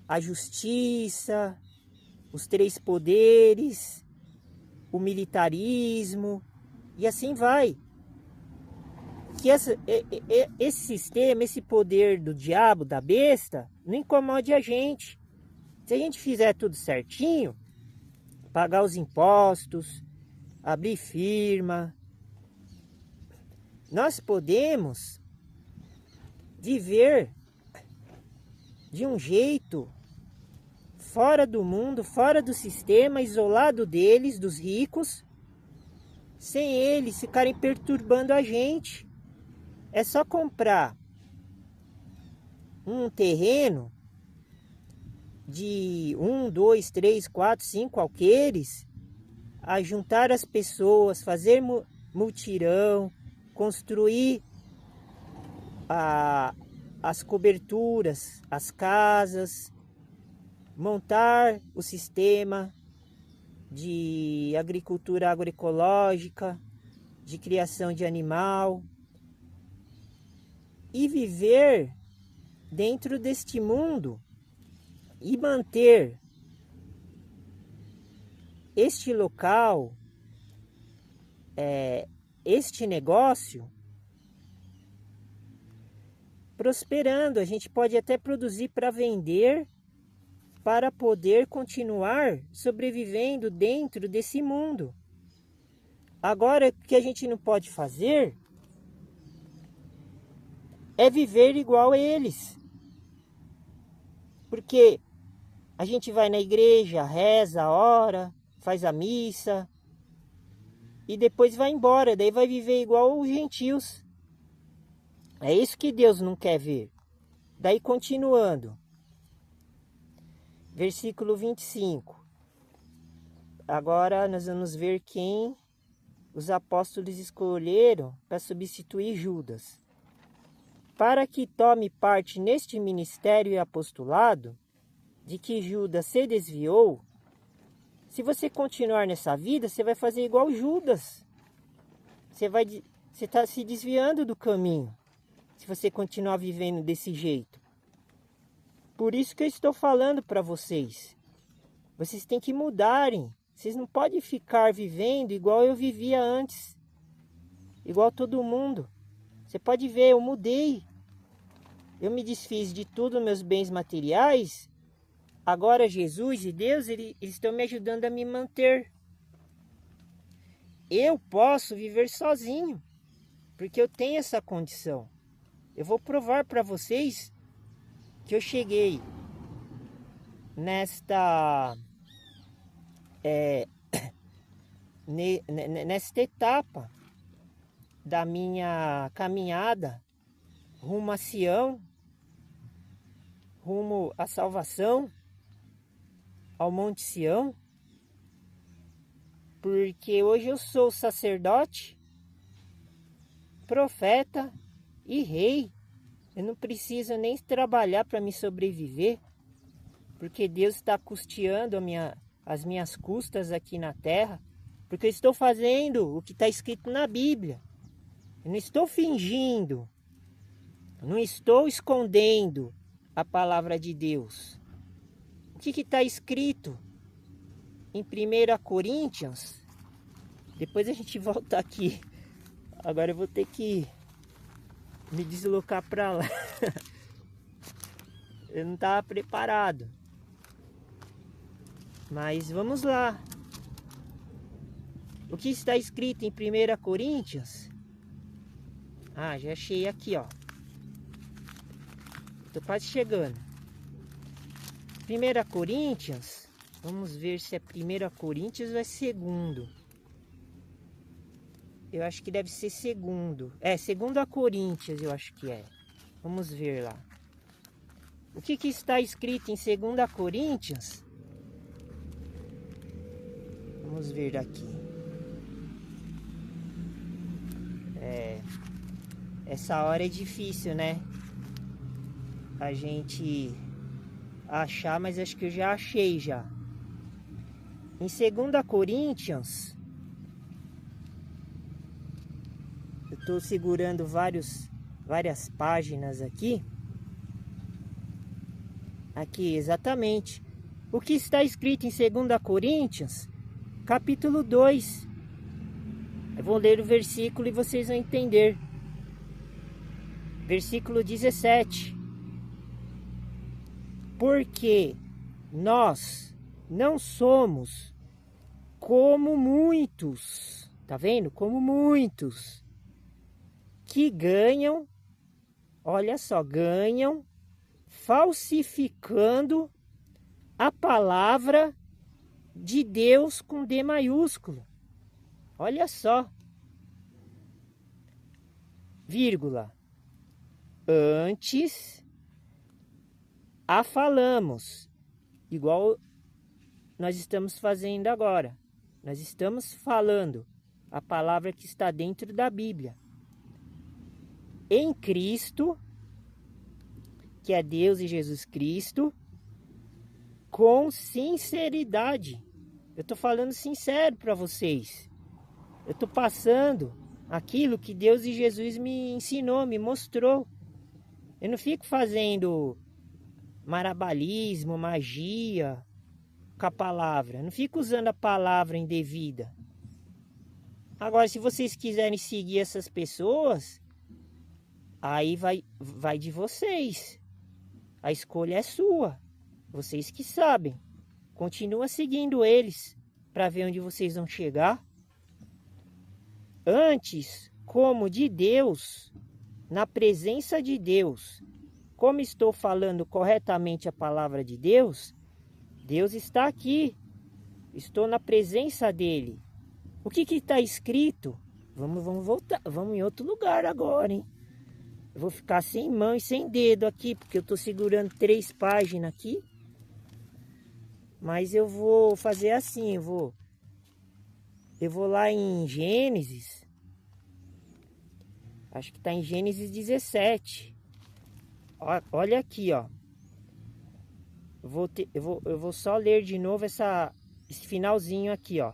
a justiça, os três poderes, o militarismo, e assim vai. Que esse sistema, esse poder do diabo, da besta, não incomode a gente. Se a gente fizer tudo certinho, pagar os impostos, abrir firma, nós podemos viver de um jeito fora do mundo, fora do sistema, isolado deles, dos ricos, sem eles ficarem perturbando a gente. É só comprar um terreno de 1, 2, 3, 4, 5 alqueires, a juntar as pessoas, fazer mutirão, construir as coberturas, as casas, montar o sistema de agricultura agroecológica, de criação de animal e viver dentro deste mundo e manter este local, este negócio prosperando. A gente pode até produzir para vender, para poder continuar sobrevivendo dentro desse mundo. Agora, o que a gente não pode fazer é viver igual a eles. Porque a gente vai na igreja, reza, ora, faz a missa e depois vai embora, daí vai viver igual os gentios. É isso que Deus não quer ver. Daí continuando, versículo 25. Agora nós vamos ver quem os apóstolos escolheram para substituir Judas. Para que tome parte neste ministério e apostolado, de que Judas se desviou. Se você continuar nessa vida, você vai fazer igual Judas. Você está se desviando do caminho, se você continuar vivendo desse jeito. Por isso que eu estou falando para vocês. Vocês têm que mudarem. Vocês não podem ficar vivendo igual eu vivia antes. Igual todo mundo. Você pode ver, eu mudei. Eu me desfiz de todos os meus bens materiais. Agora Jesus e Deus, eles estão me ajudando a me manter. Eu posso viver sozinho, porque eu tenho essa condição. Eu vou provar para vocês que eu cheguei nesta etapa da minha caminhada rumo a Sião, rumo à salvação, ao Monte Sião, porque hoje eu sou sacerdote, profeta e rei. Eu não preciso nem trabalhar para me sobreviver, porque Deus está custeando as minhas custas aqui na terra, porque eu estou fazendo o que está escrito na Bíblia. Eu não estou fingindo, não estou escondendo a palavra de Deus. O que está escrito em 1 Coríntios? Depois a gente volta aqui. Agora eu vou ter que me deslocar para lá. Eu não estava preparado. Mas vamos lá. O que está escrito em 1 Coríntios? Ah, já achei aqui, ó. Tô quase chegando. 1 Coríntios, vamos ver se é 1 Coríntios ou é 2. Eu acho que deve ser 2. 2 Coríntios, eu acho que é. Vamos ver lá. O que está escrito em 2 Coríntios? Vamos ver aqui. Essa hora é difícil, né? A gente achar, mas acho que eu já achei já. Em 2 Coríntios, eu estou segurando várias páginas aqui. Aqui, exatamente. O que está escrito em 2 Coríntios, capítulo 2. Eu vou ler o versículo e vocês vão entender. Versículo 17. Porque nós não somos como muitos, tá vendo? Como muitos que ganham, olha só, ganham falsificando a palavra de Deus com D maiúsculo. Olha só. Vírgula. Antes a falamos, igual nós estamos fazendo agora. Nós estamos falando a palavra que está dentro da Bíblia. Em Cristo, que é Deus e Jesus Cristo, com sinceridade. Eu estou falando sincero para vocês. Eu estou passando aquilo que Deus e Jesus me ensinou, me mostrou. Eu não fico fazendo marabalismo, magia com a palavra. Eu não fico usando a palavra indevida. Agora, se vocês quiserem seguir essas pessoas, aí vai de vocês. A escolha é sua. Vocês que sabem. Continua seguindo eles para ver onde vocês vão chegar. Antes, como de Deus, na presença de Deus, como estou falando corretamente a palavra de Deus, Deus está aqui. Estou na presença dele. O que está escrito? Vamos voltar. Vamos em outro lugar agora, hein? Eu vou ficar sem mão e sem dedo aqui, porque eu estou segurando 3 páginas aqui. Mas eu vou fazer assim, eu vou lá em Gênesis. Acho que está em Gênesis 17. Olha aqui, ó. Eu vou só ler de novo esse finalzinho aqui, ó.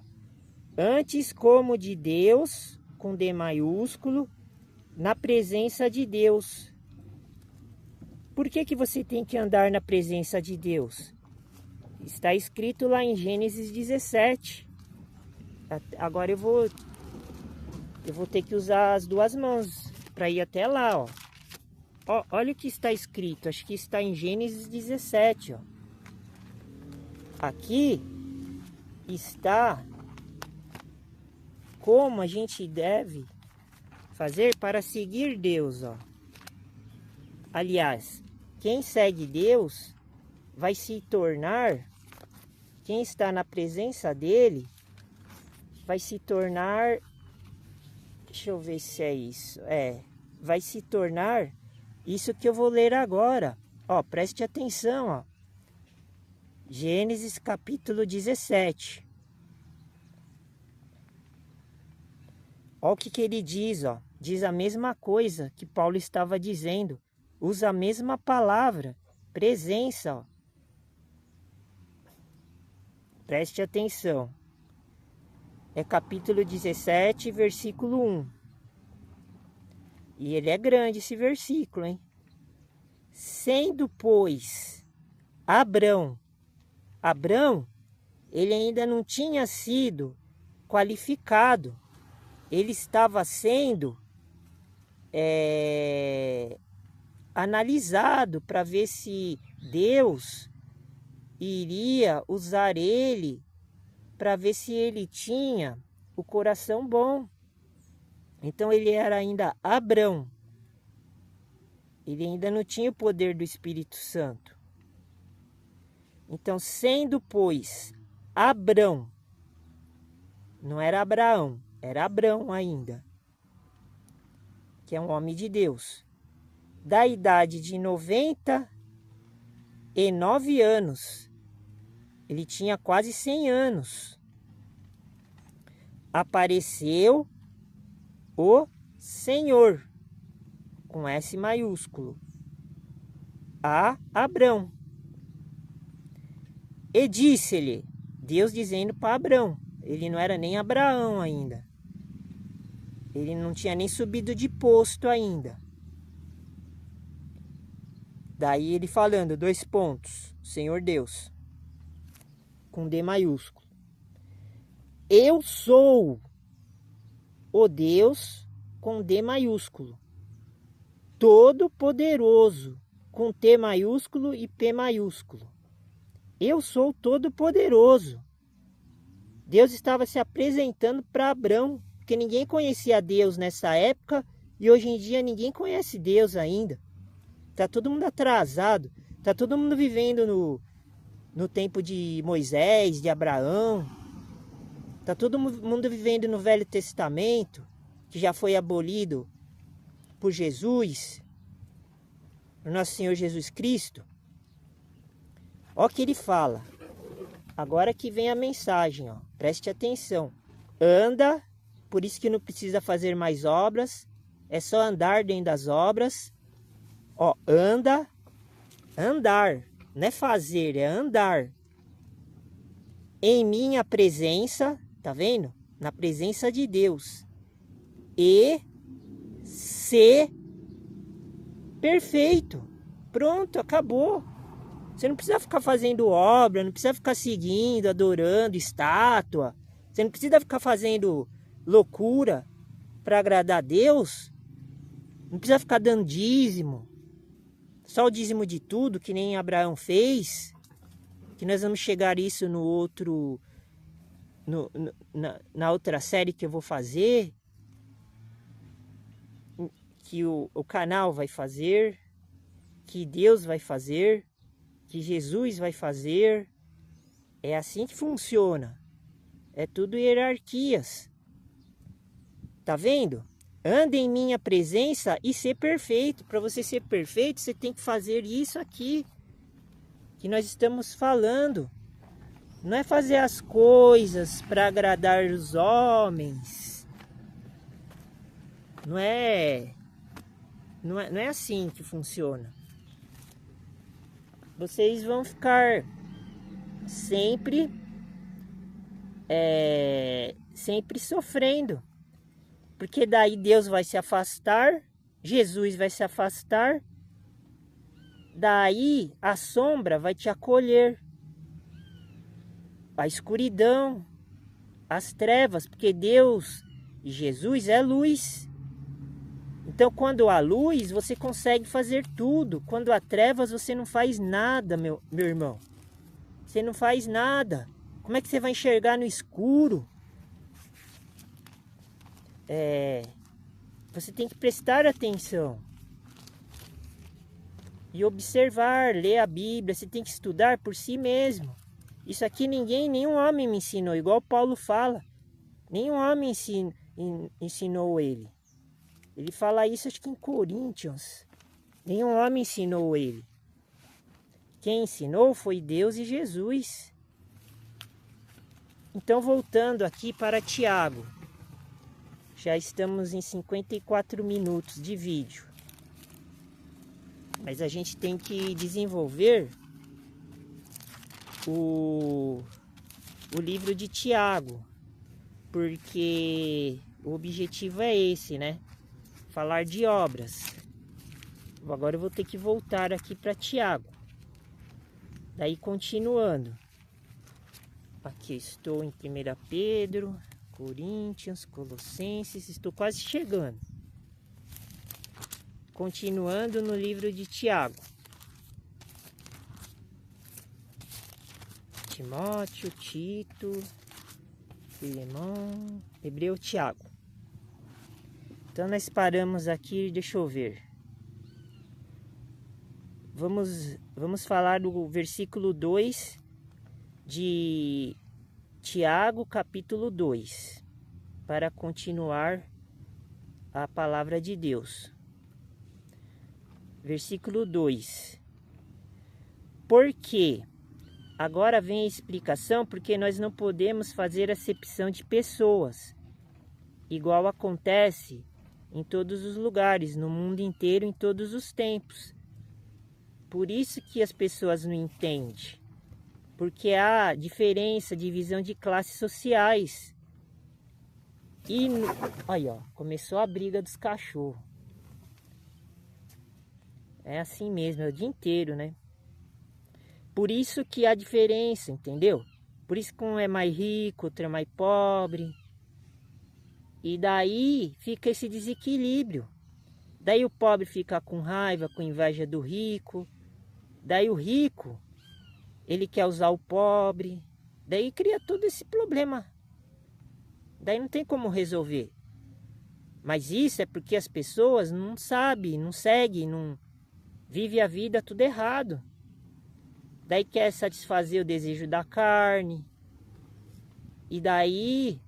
Antes como de Deus, com D maiúsculo, na presença de Deus. Por que você tem que andar na presença de Deus? Está escrito lá em Gênesis 17. Agora eu vou ter que usar as 2 mãos para ir até lá, ó. Olha o que está escrito. Acho que está em Gênesis 17, ó. Aqui está como a gente deve fazer para seguir Deus, ó. Aliás, quem segue Deus vai se tornar, quem está na presença dele, vai se tornar, deixa eu ver se é isso, vai se tornar isso que eu vou ler agora, ó, preste atenção, ó. Gênesis capítulo 17. Olha o que ele diz, ó. Diz a mesma coisa que Paulo estava dizendo. Usa a mesma palavra, presença, ó. Preste atenção. É capítulo 17, versículo 1. E ele é grande esse versículo, hein? Sendo, pois, Abrão, ele ainda não tinha sido qualificado. Ele estava sendo analisado para ver se Deus iria usar ele, para ver se ele tinha o coração bom. Então ele era ainda Abrão. Ele ainda não tinha o poder do Espírito Santo. Então, sendo, pois, Abrão, não era Abraão, era Abrão ainda, que é um homem de Deus, da idade de 99 anos, ele tinha quase 100 anos, apareceu o Senhor, com S maiúsculo, a Abrão. E disse-lhe, Deus dizendo para Abrão, ele não era nem Abraão ainda. Ele não tinha nem subido de posto ainda. Daí ele falando, 2 pontos, Senhor Deus, com D maiúsculo. Eu sou o Deus com D maiúsculo, Todo-Poderoso, com T maiúsculo e P maiúsculo. Eu sou Todo-Poderoso. Deus estava se apresentando para Abrão, porque ninguém conhecia Deus nessa época e hoje em dia ninguém conhece Deus ainda. Está todo mundo atrasado, está todo mundo vivendo no tempo de Moisés, de Abraão. Está todo mundo vivendo no Velho Testamento, que já foi abolido por Jesus, o nosso Senhor Jesus Cristo. Olha o que ele fala. Agora que vem a mensagem, ó. Preste atenção. Anda, por isso que não precisa fazer mais obras, é só andar dentro das obras. Ó, anda, andar, não é fazer, é andar. Em minha presença, tá vendo? Na presença de Deus. E ser perfeito. Pronto, acabou. Você não precisa ficar fazendo obra, não precisa ficar seguindo, adorando estátua. Você não precisa ficar fazendo loucura para agradar a Deus. Não precisa ficar dando dízimo. Só o dízimo de tudo, que nem Abraão fez. Que nós vamos chegar isso no outro... na outra série que eu vou fazer. Que o canal vai fazer. Que Deus vai fazer. Que Jesus vai fazer. É assim que funciona. É tudo hierarquias. Tá vendo? Ande em minha presença e ser perfeito. Para você ser perfeito, você tem que fazer isso aqui que nós estamos falando. Não é fazer as coisas para agradar os homens. Não é assim que funciona. Vocês vão ficar sempre sofrendo. Porque daí Deus vai se afastar, Jesus vai se afastar, daí a sombra vai te acolher, a escuridão, as trevas, porque Deus e Jesus é luz. Então quando há luz, você consegue fazer tudo. Quando há trevas, você não faz nada, meu irmão. Você não faz nada. Como é que você vai enxergar no escuro? Você tem que prestar atenção e observar, ler a Bíblia. Você tem que estudar por si mesmo. Isso aqui nenhum homem me ensinou, igual Paulo fala. Nenhum homem ensinou ele. Ele fala isso acho que em Coríntios. Nenhum homem ensinou ele. Quem ensinou foi Deus e Jesus. Então voltando aqui para Tiago. Já estamos em 54 minutos de vídeo. Mas a gente tem que desenvolver o livro de Tiago. Porque o objetivo é esse, né? Falar de obras. Agora eu vou ter que voltar aqui para Tiago. Daí continuando. Aqui estou em 1 Pedro... Coríntios, Colossenses, estou quase chegando. Continuando no livro de Tiago. Timóteo, Tito, Filemão, Hebreu, Tiago. Então nós paramos aqui, deixa eu ver. Vamos falar do versículo 2 de Tiago, capítulo 2, para continuar a palavra de Deus. Versículo 2. Por quê? Agora vem a explicação, porque nós não podemos fazer acepção de pessoas, igual acontece em todos os lugares, no mundo inteiro, em todos os tempos. Por isso que as pessoas não entendem. Porque há diferença, divisão de classes sociais. E aí, ó, começou a briga dos cachorros. É assim mesmo, é o dia inteiro, né? Por isso que há diferença, entendeu? Por isso que um é mais rico, outro é mais pobre. E daí fica esse desequilíbrio. Daí o pobre fica com raiva, com inveja do rico. Daí o rico, ele quer usar o pobre. Daí cria todo esse problema. Daí não tem como resolver. Mas isso é porque as pessoas não sabem, não seguem, não vivem a vida tudo errado. Daí quer satisfazer o desejo da carne. E daí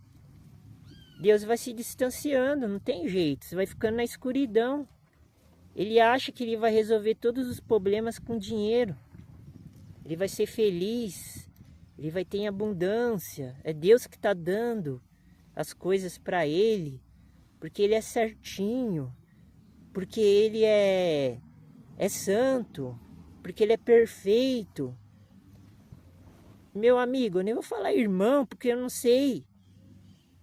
Deus vai se distanciando, não tem jeito. Você vai ficando na escuridão. Ele acha que ele vai resolver todos os problemas com dinheiro. Ele vai ser feliz. Ele vai ter abundância. É Deus que está dando as coisas para ele. Porque ele é certinho. Porque ele é santo. Porque ele é perfeito. Meu amigo, eu nem vou falar irmão, porque eu não sei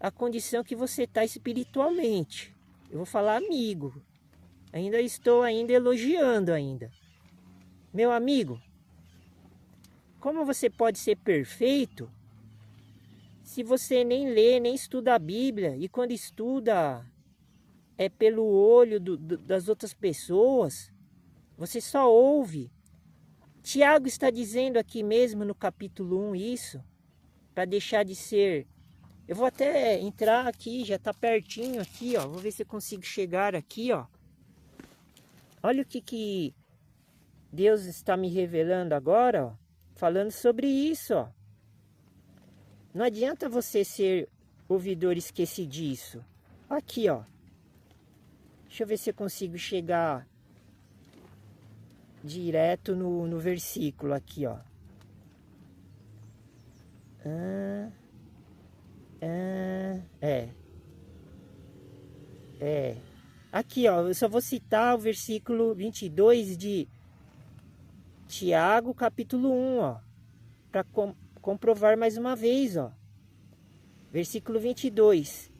a condição que você está espiritualmente. Eu vou falar amigo. Ainda estou elogiando ainda. Meu amigo, como você pode ser perfeito se você nem lê, nem estuda a Bíblia? E quando estuda é pelo olho das outras pessoas, você só ouve. Tiago está dizendo aqui mesmo no capítulo 1 isso, para deixar de ser... Eu vou até entrar aqui, já está pertinho aqui, ó. Vou ver se eu consigo chegar aqui, ó. Olha o que Deus está me revelando agora, ó, falando sobre isso, ó. Não adianta você ser ouvidor esquecidiço. Aqui, ó. Deixa eu ver se eu consigo chegar direto no versículo aqui, ó. Aqui, ó, eu só vou citar o versículo 22 de Tiago, capítulo 1, ó, para comprovar mais uma vez, ó. Versículo 22.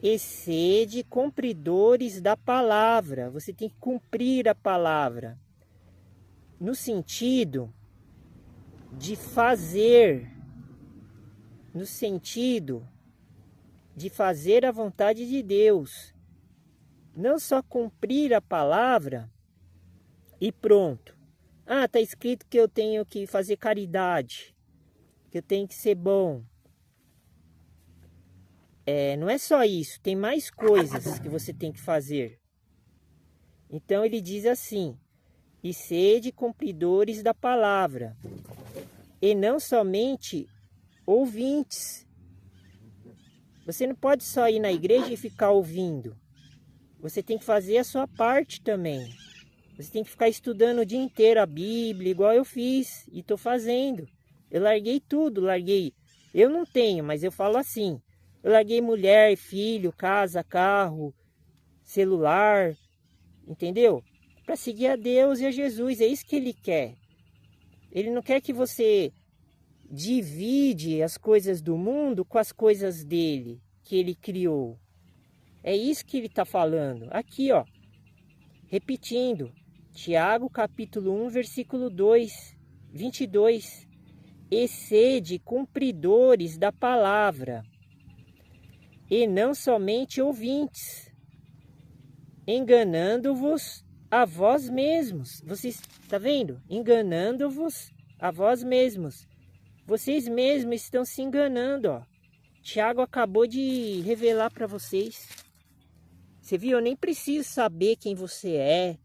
E sede cumpridores da palavra. Você tem que cumprir a palavra. No sentido de fazer. No sentido de fazer a vontade de Deus. Não só cumprir a palavra e pronto. Ah, está escrito que eu tenho que fazer caridade, que eu tenho que ser bom. Não é só isso, tem mais coisas que você tem que fazer. Então ele diz assim: e sede cumpridores da palavra, e não somente ouvintes. Você não pode só ir na igreja e ficar ouvindo. Você tem que fazer a sua parte também. Você tem que ficar estudando o dia inteiro a Bíblia, igual eu fiz e estou fazendo. Eu larguei tudo, Eu não tenho, mas eu falo assim. Eu larguei mulher, filho, casa, carro, celular, entendeu? Para seguir a Deus e a Jesus, é isso que Ele quer. Ele não quer que você divide as coisas do mundo com as coisas dele, que Ele criou. É isso que Ele está falando. Aqui, ó, repetindo, Tiago capítulo 1, versículo 22. E sede cumpridores da palavra, e não somente ouvintes, enganando-vos a vós mesmos. Vocês, tá vendo? Enganando-vos a vós mesmos. Vocês mesmos estão se enganando, ó. Tiago acabou de revelar para vocês. Você viu? Eu nem preciso saber quem você é.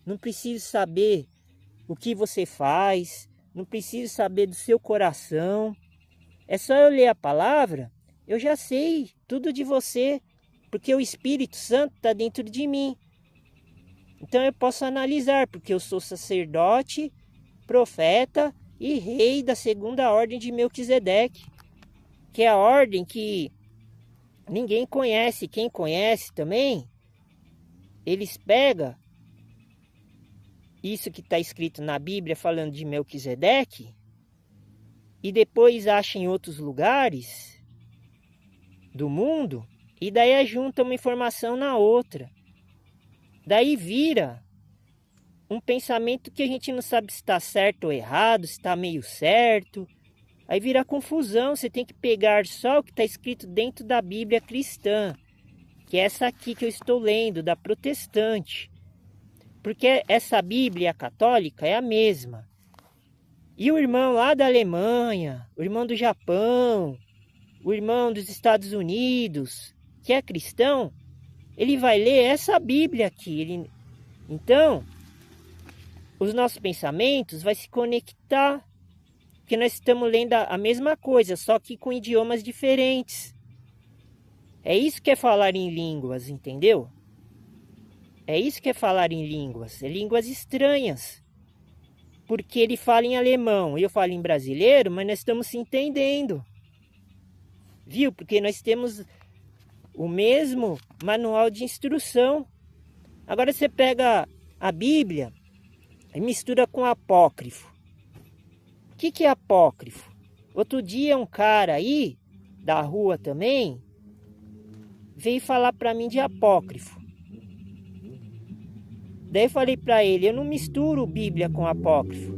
Não preciso saber o que você faz. Não preciso saber do seu coração. É só eu ler a palavra, eu já sei tudo de você, porque o Espírito Santo está dentro de mim. Então eu posso analisar, porque eu sou sacerdote, profeta e rei da segunda ordem de Melquisedeque, que é a ordem que ninguém conhece. Quem conhece também, eles pegam isso que está escrito na Bíblia falando de Melquisedeque e depois acham em outros lugares do mundo e daí junta uma informação na outra. Daí vira um pensamento que a gente não sabe se está certo ou errado, se está meio certo. Aí vira confusão, você tem que pegar só o que está escrito dentro da Bíblia cristã, que é essa aqui que eu estou lendo, da protestante. Porque essa Bíblia católica é a mesma. E o irmão lá da Alemanha, o irmão do Japão, o irmão dos Estados Unidos, que é cristão, ele vai ler essa Bíblia aqui. Então, os nossos pensamentos vão se conectar, porque nós estamos lendo a mesma coisa, só que com idiomas diferentes. É isso que é falar em línguas, entendeu? É isso que é falar em línguas, é línguas estranhas. Porque ele fala em alemão e eu falo em brasileiro, mas nós estamos se entendendo. Viu? Porque nós temos o mesmo manual de instrução. Agora você pega a Bíblia e mistura com apócrifo. O que é apócrifo? Outro dia um cara aí, da rua também, veio falar para mim de apócrifo. Daí eu falei para ele, eu não misturo Bíblia com apócrifo.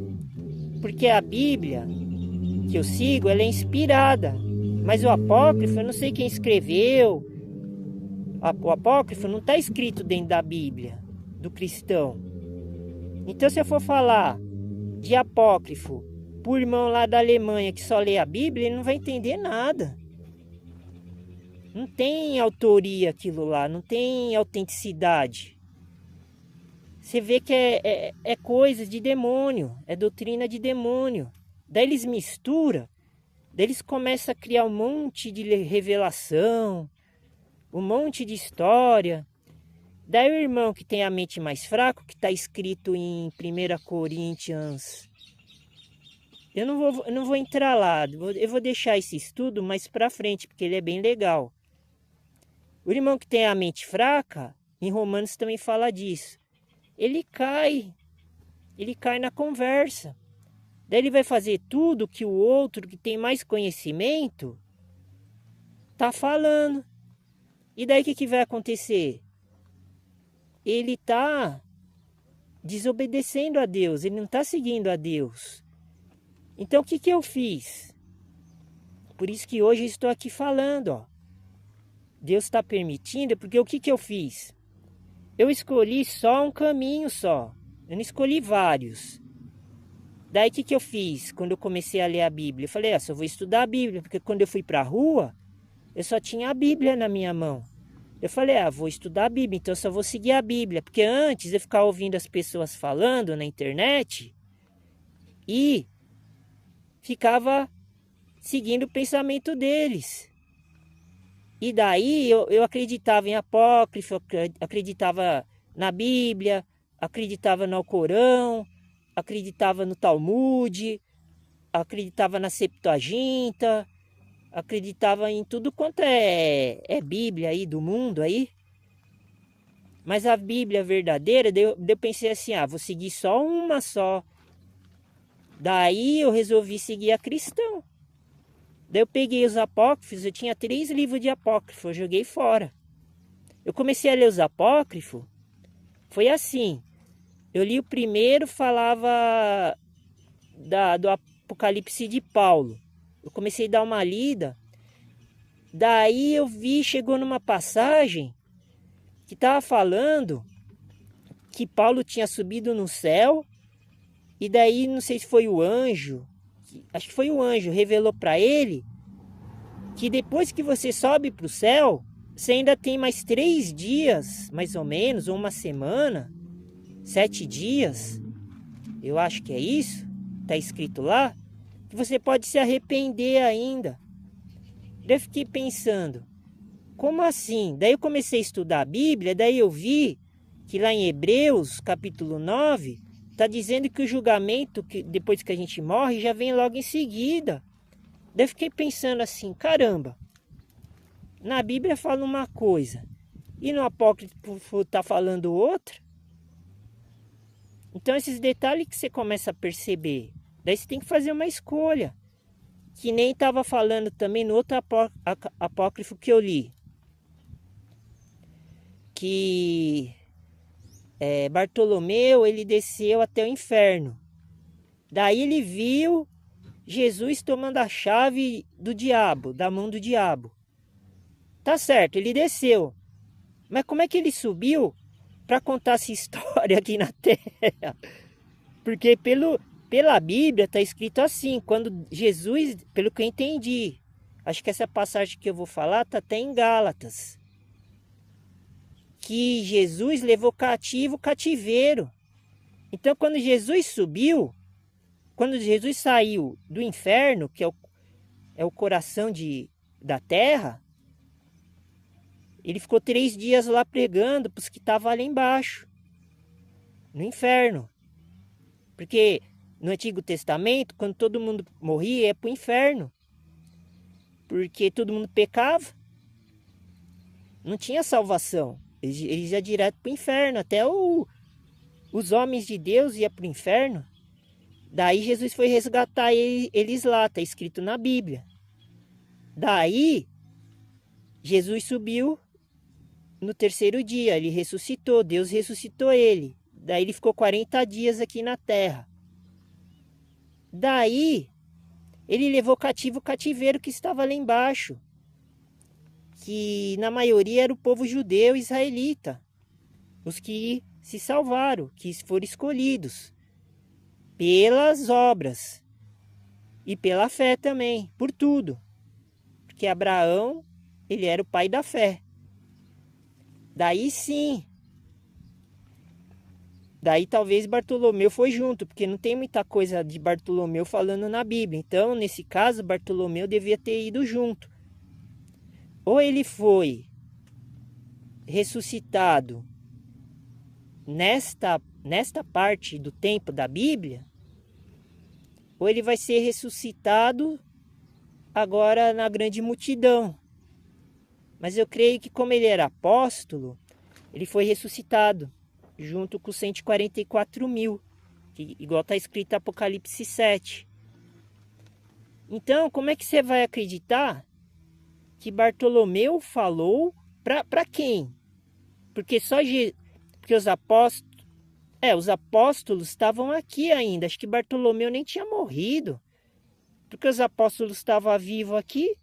Porque a Bíblia que eu sigo, ela é inspirada. Mas o apócrifo, eu não sei quem escreveu. O apócrifo não está escrito dentro da Bíblia, do cristão. Então se eu for falar de apócrifo pro irmão lá da Alemanha que só lê a Bíblia, ele não vai entender nada. Não tem autoria aquilo lá, não tem autenticidade. Você vê que é coisa de demônio, é doutrina de demônio. Daí eles misturam, daí eles começam a criar um monte de revelação, um monte de história. Daí o irmão que tem a mente mais fraca, que está escrito em 1 Coríntios, eu não vou entrar lá, eu vou deixar esse estudo mais para frente, porque ele é bem legal. O irmão que tem a mente fraca, em Romanos também fala disso. Ele cai na conversa. Daí ele vai fazer tudo que o outro que tem mais conhecimento está falando. E daí o que vai acontecer? Ele está desobedecendo a Deus, ele não está seguindo a Deus. Então o que eu fiz? Por isso que hoje eu estou aqui falando, ó. Deus está permitindo, porque o que eu fiz? Eu escolhi só um caminho só. Eu não escolhi vários. Daí o que eu fiz quando eu comecei a ler a Bíblia? Eu falei, só vou estudar a Bíblia, porque quando eu fui para a rua, eu só tinha a Bíblia na minha mão. Eu falei, vou estudar a Bíblia, então eu só vou seguir a Bíblia. Porque antes eu ficava ouvindo as pessoas falando na internet e ficava seguindo o pensamento deles. E daí eu acreditava em apócrifo, acreditava na Bíblia, acreditava no Alcorão, acreditava no Talmud, acreditava na Septuaginta, acreditava em tudo quanto é Bíblia aí do mundo aí. Mas a Bíblia verdadeira, eu pensei assim, vou seguir só uma só. Daí eu resolvi seguir a cristã. Daí eu peguei os apócrifos, eu tinha 3 livros de apócrifo, eu joguei fora. Eu comecei a ler os apócrifos, foi assim. Eu li o primeiro, falava do Apocalipse de Paulo. Eu comecei a dar uma lida. Daí eu vi, chegou numa passagem que estava falando que Paulo tinha subido no céu. E daí, não sei se foi o anjo, acho que foi o anjo, revelou para ele que depois que você sobe para o céu, você ainda tem mais 3 dias, mais ou menos, ou uma semana, 7 dias, eu acho que é isso, está escrito lá, que você pode se arrepender ainda. Daí eu fiquei pensando, como assim? Daí eu comecei a estudar a Bíblia, daí eu vi que lá em Hebreus, capítulo 9, está dizendo que o julgamento, que depois que a gente morre, já vem logo em seguida. Daí eu fiquei pensando assim, caramba, na Bíblia fala uma coisa, e no Apócrifo está falando outra. Então esses detalhes que você começa a perceber, daí você tem que fazer uma escolha. Que nem estava falando também no outro apócrifo que eu li. Que Bartolomeu, ele desceu até o inferno. Daí ele viu Jesus tomando a chave do diabo, da mão do diabo. Tá certo, ele desceu. Mas como é que ele subiu para contar essa história aqui na Terra? Porque pela Bíblia está escrito assim, quando Jesus, pelo que eu entendi, acho que essa passagem que eu vou falar está até em Gálatas, que Jesus levou cativo o cativeiro. Então quando Jesus subiu, quando Jesus saiu do inferno, que é o coração da terra, ele ficou 3 dias lá pregando para os que estavam lá embaixo, no inferno. Porque no Antigo Testamento, quando todo mundo morria, ia para o inferno. Porque todo mundo pecava. Não tinha salvação. Eles iam direto para o inferno. Até os homens de Deus iam para o inferno. Daí Jesus foi resgatar eles lá. Está escrito na Bíblia. Daí, Jesus subiu no 3º dia. Ele ressuscitou. Deus ressuscitou ele. Daí ele ficou 40 dias aqui na terra. Daí, ele levou cativo o cativeiro que estava lá embaixo. Que na maioria era o povo judeu israelita. Os que se salvaram, que foram escolhidos. Pelas obras. E pela fé também, por tudo. Porque Abraão, ele era o pai da fé. Daí sim. Daí talvez Bartolomeu foi junto, porque não tem muita coisa de Bartolomeu falando na Bíblia. Então, nesse caso, Bartolomeu devia ter ido junto. Ou ele foi ressuscitado nesta parte do tempo da Bíblia, ou ele vai ser ressuscitado agora na grande multidão. Mas eu creio que como ele era apóstolo, ele foi ressuscitado junto com os 144 mil, que, igual está escrito em Apocalipse 7. Então, como é que você vai acreditar que Bartolomeu falou para quem? Porque porque os apóstolos estavam aqui ainda. Acho que Bartolomeu nem tinha morrido. Porque os apóstolos estavam vivos aqui.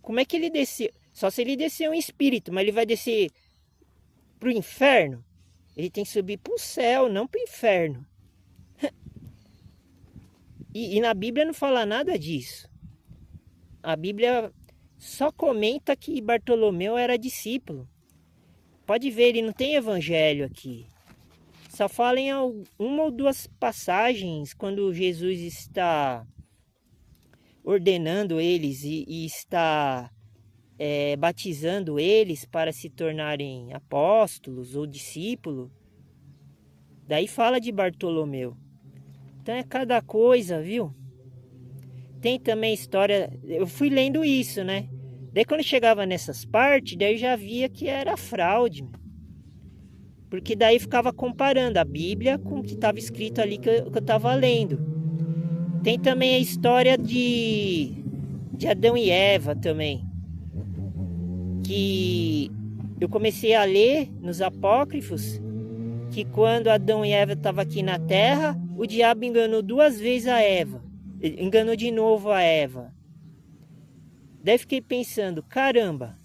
Como é que ele desceu? Só se ele desceu em espírito, mas ele vai descer para o inferno? Ele tem que subir para o céu, não para o inferno. E na Bíblia não fala nada disso. A Bíblia só comenta que Bartolomeu era discípulo. Pode ver, ele não tem evangelho aqui. Só fala em uma ou duas passagens quando Jesus está ordenando eles e está batizando eles para se tornarem apóstolos ou discípulos. Daí fala de Bartolomeu. Então é cada coisa, viu? Tem também história, eu fui lendo isso, né? Daí quando chegava nessas partes, daí eu já via que era fraude. Porque daí ficava comparando a Bíblia com o que estava escrito ali que eu estava lendo. Tem também a história de Adão e Eva também. Que eu comecei a ler nos apócrifos que quando Adão e Eva estavam aqui na terra, o diabo enganou 2 vezes a Eva. Enganou de novo a Eva. Daí fiquei pensando, caramba,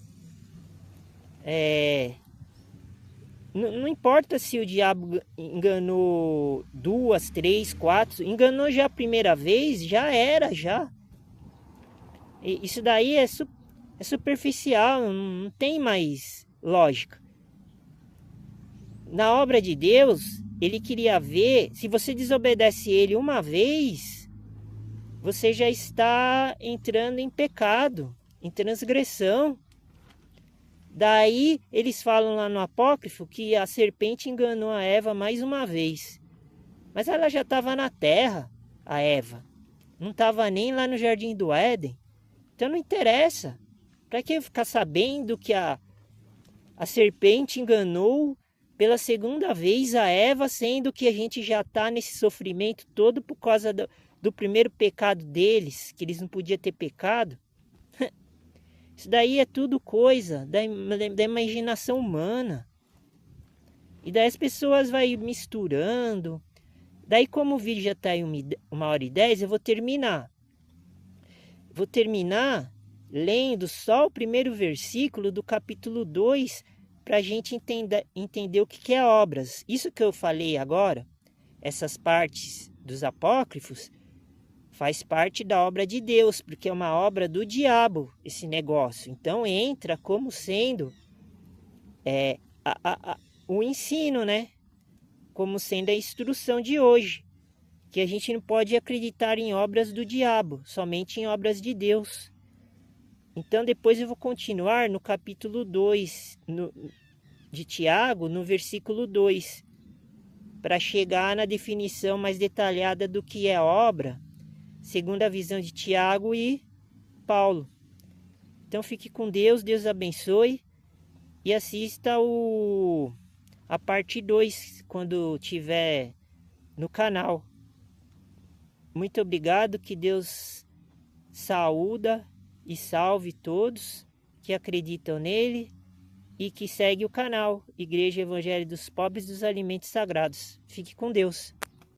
não importa se o diabo enganou 2, 3, 4, enganou já a primeira vez, já era, já. Isso daí é superficial, não tem mais lógica. Na obra de Deus, ele queria ver, se você desobedece ele uma vez, você já está entrando em pecado, em transgressão. Daí eles falam lá no apócrifo que a serpente enganou a Eva mais uma vez. Mas ela já estava na terra, a Eva. Não estava nem lá no Jardim do Éden. Então não interessa. Para que ficar sabendo que a serpente enganou pela segunda vez a Eva, sendo que a gente já está nesse sofrimento todo por causa do primeiro pecado deles, que eles não podiam ter pecado? Isso daí é tudo coisa da imaginação humana. E daí as pessoas vão misturando. Daí, como o vídeo já está em 1h10, eu vou terminar. Vou terminar lendo só o primeiro versículo do capítulo 2, para a gente entender o que é obras. Isso que eu falei agora, essas partes dos apócrifos, faz parte da obra de Deus, porque é uma obra do diabo esse negócio. Então entra como sendo o ensino, né? Como sendo a instrução de hoje, que a gente não pode acreditar em obras do diabo, somente em obras de Deus. Então depois eu vou continuar no capítulo 2 de Tiago, no versículo 2, para chegar na definição mais detalhada do que é obra, segundo a visão de Tiago e Paulo. Então fique com Deus, Deus abençoe e assista a parte 2 quando tiver no canal. Muito obrigado, que Deus saúda e salve todos que acreditam nele e que seguem o canal Igreja Evangelho dos Pobres dos Alimentos Sagrados. Fique com Deus.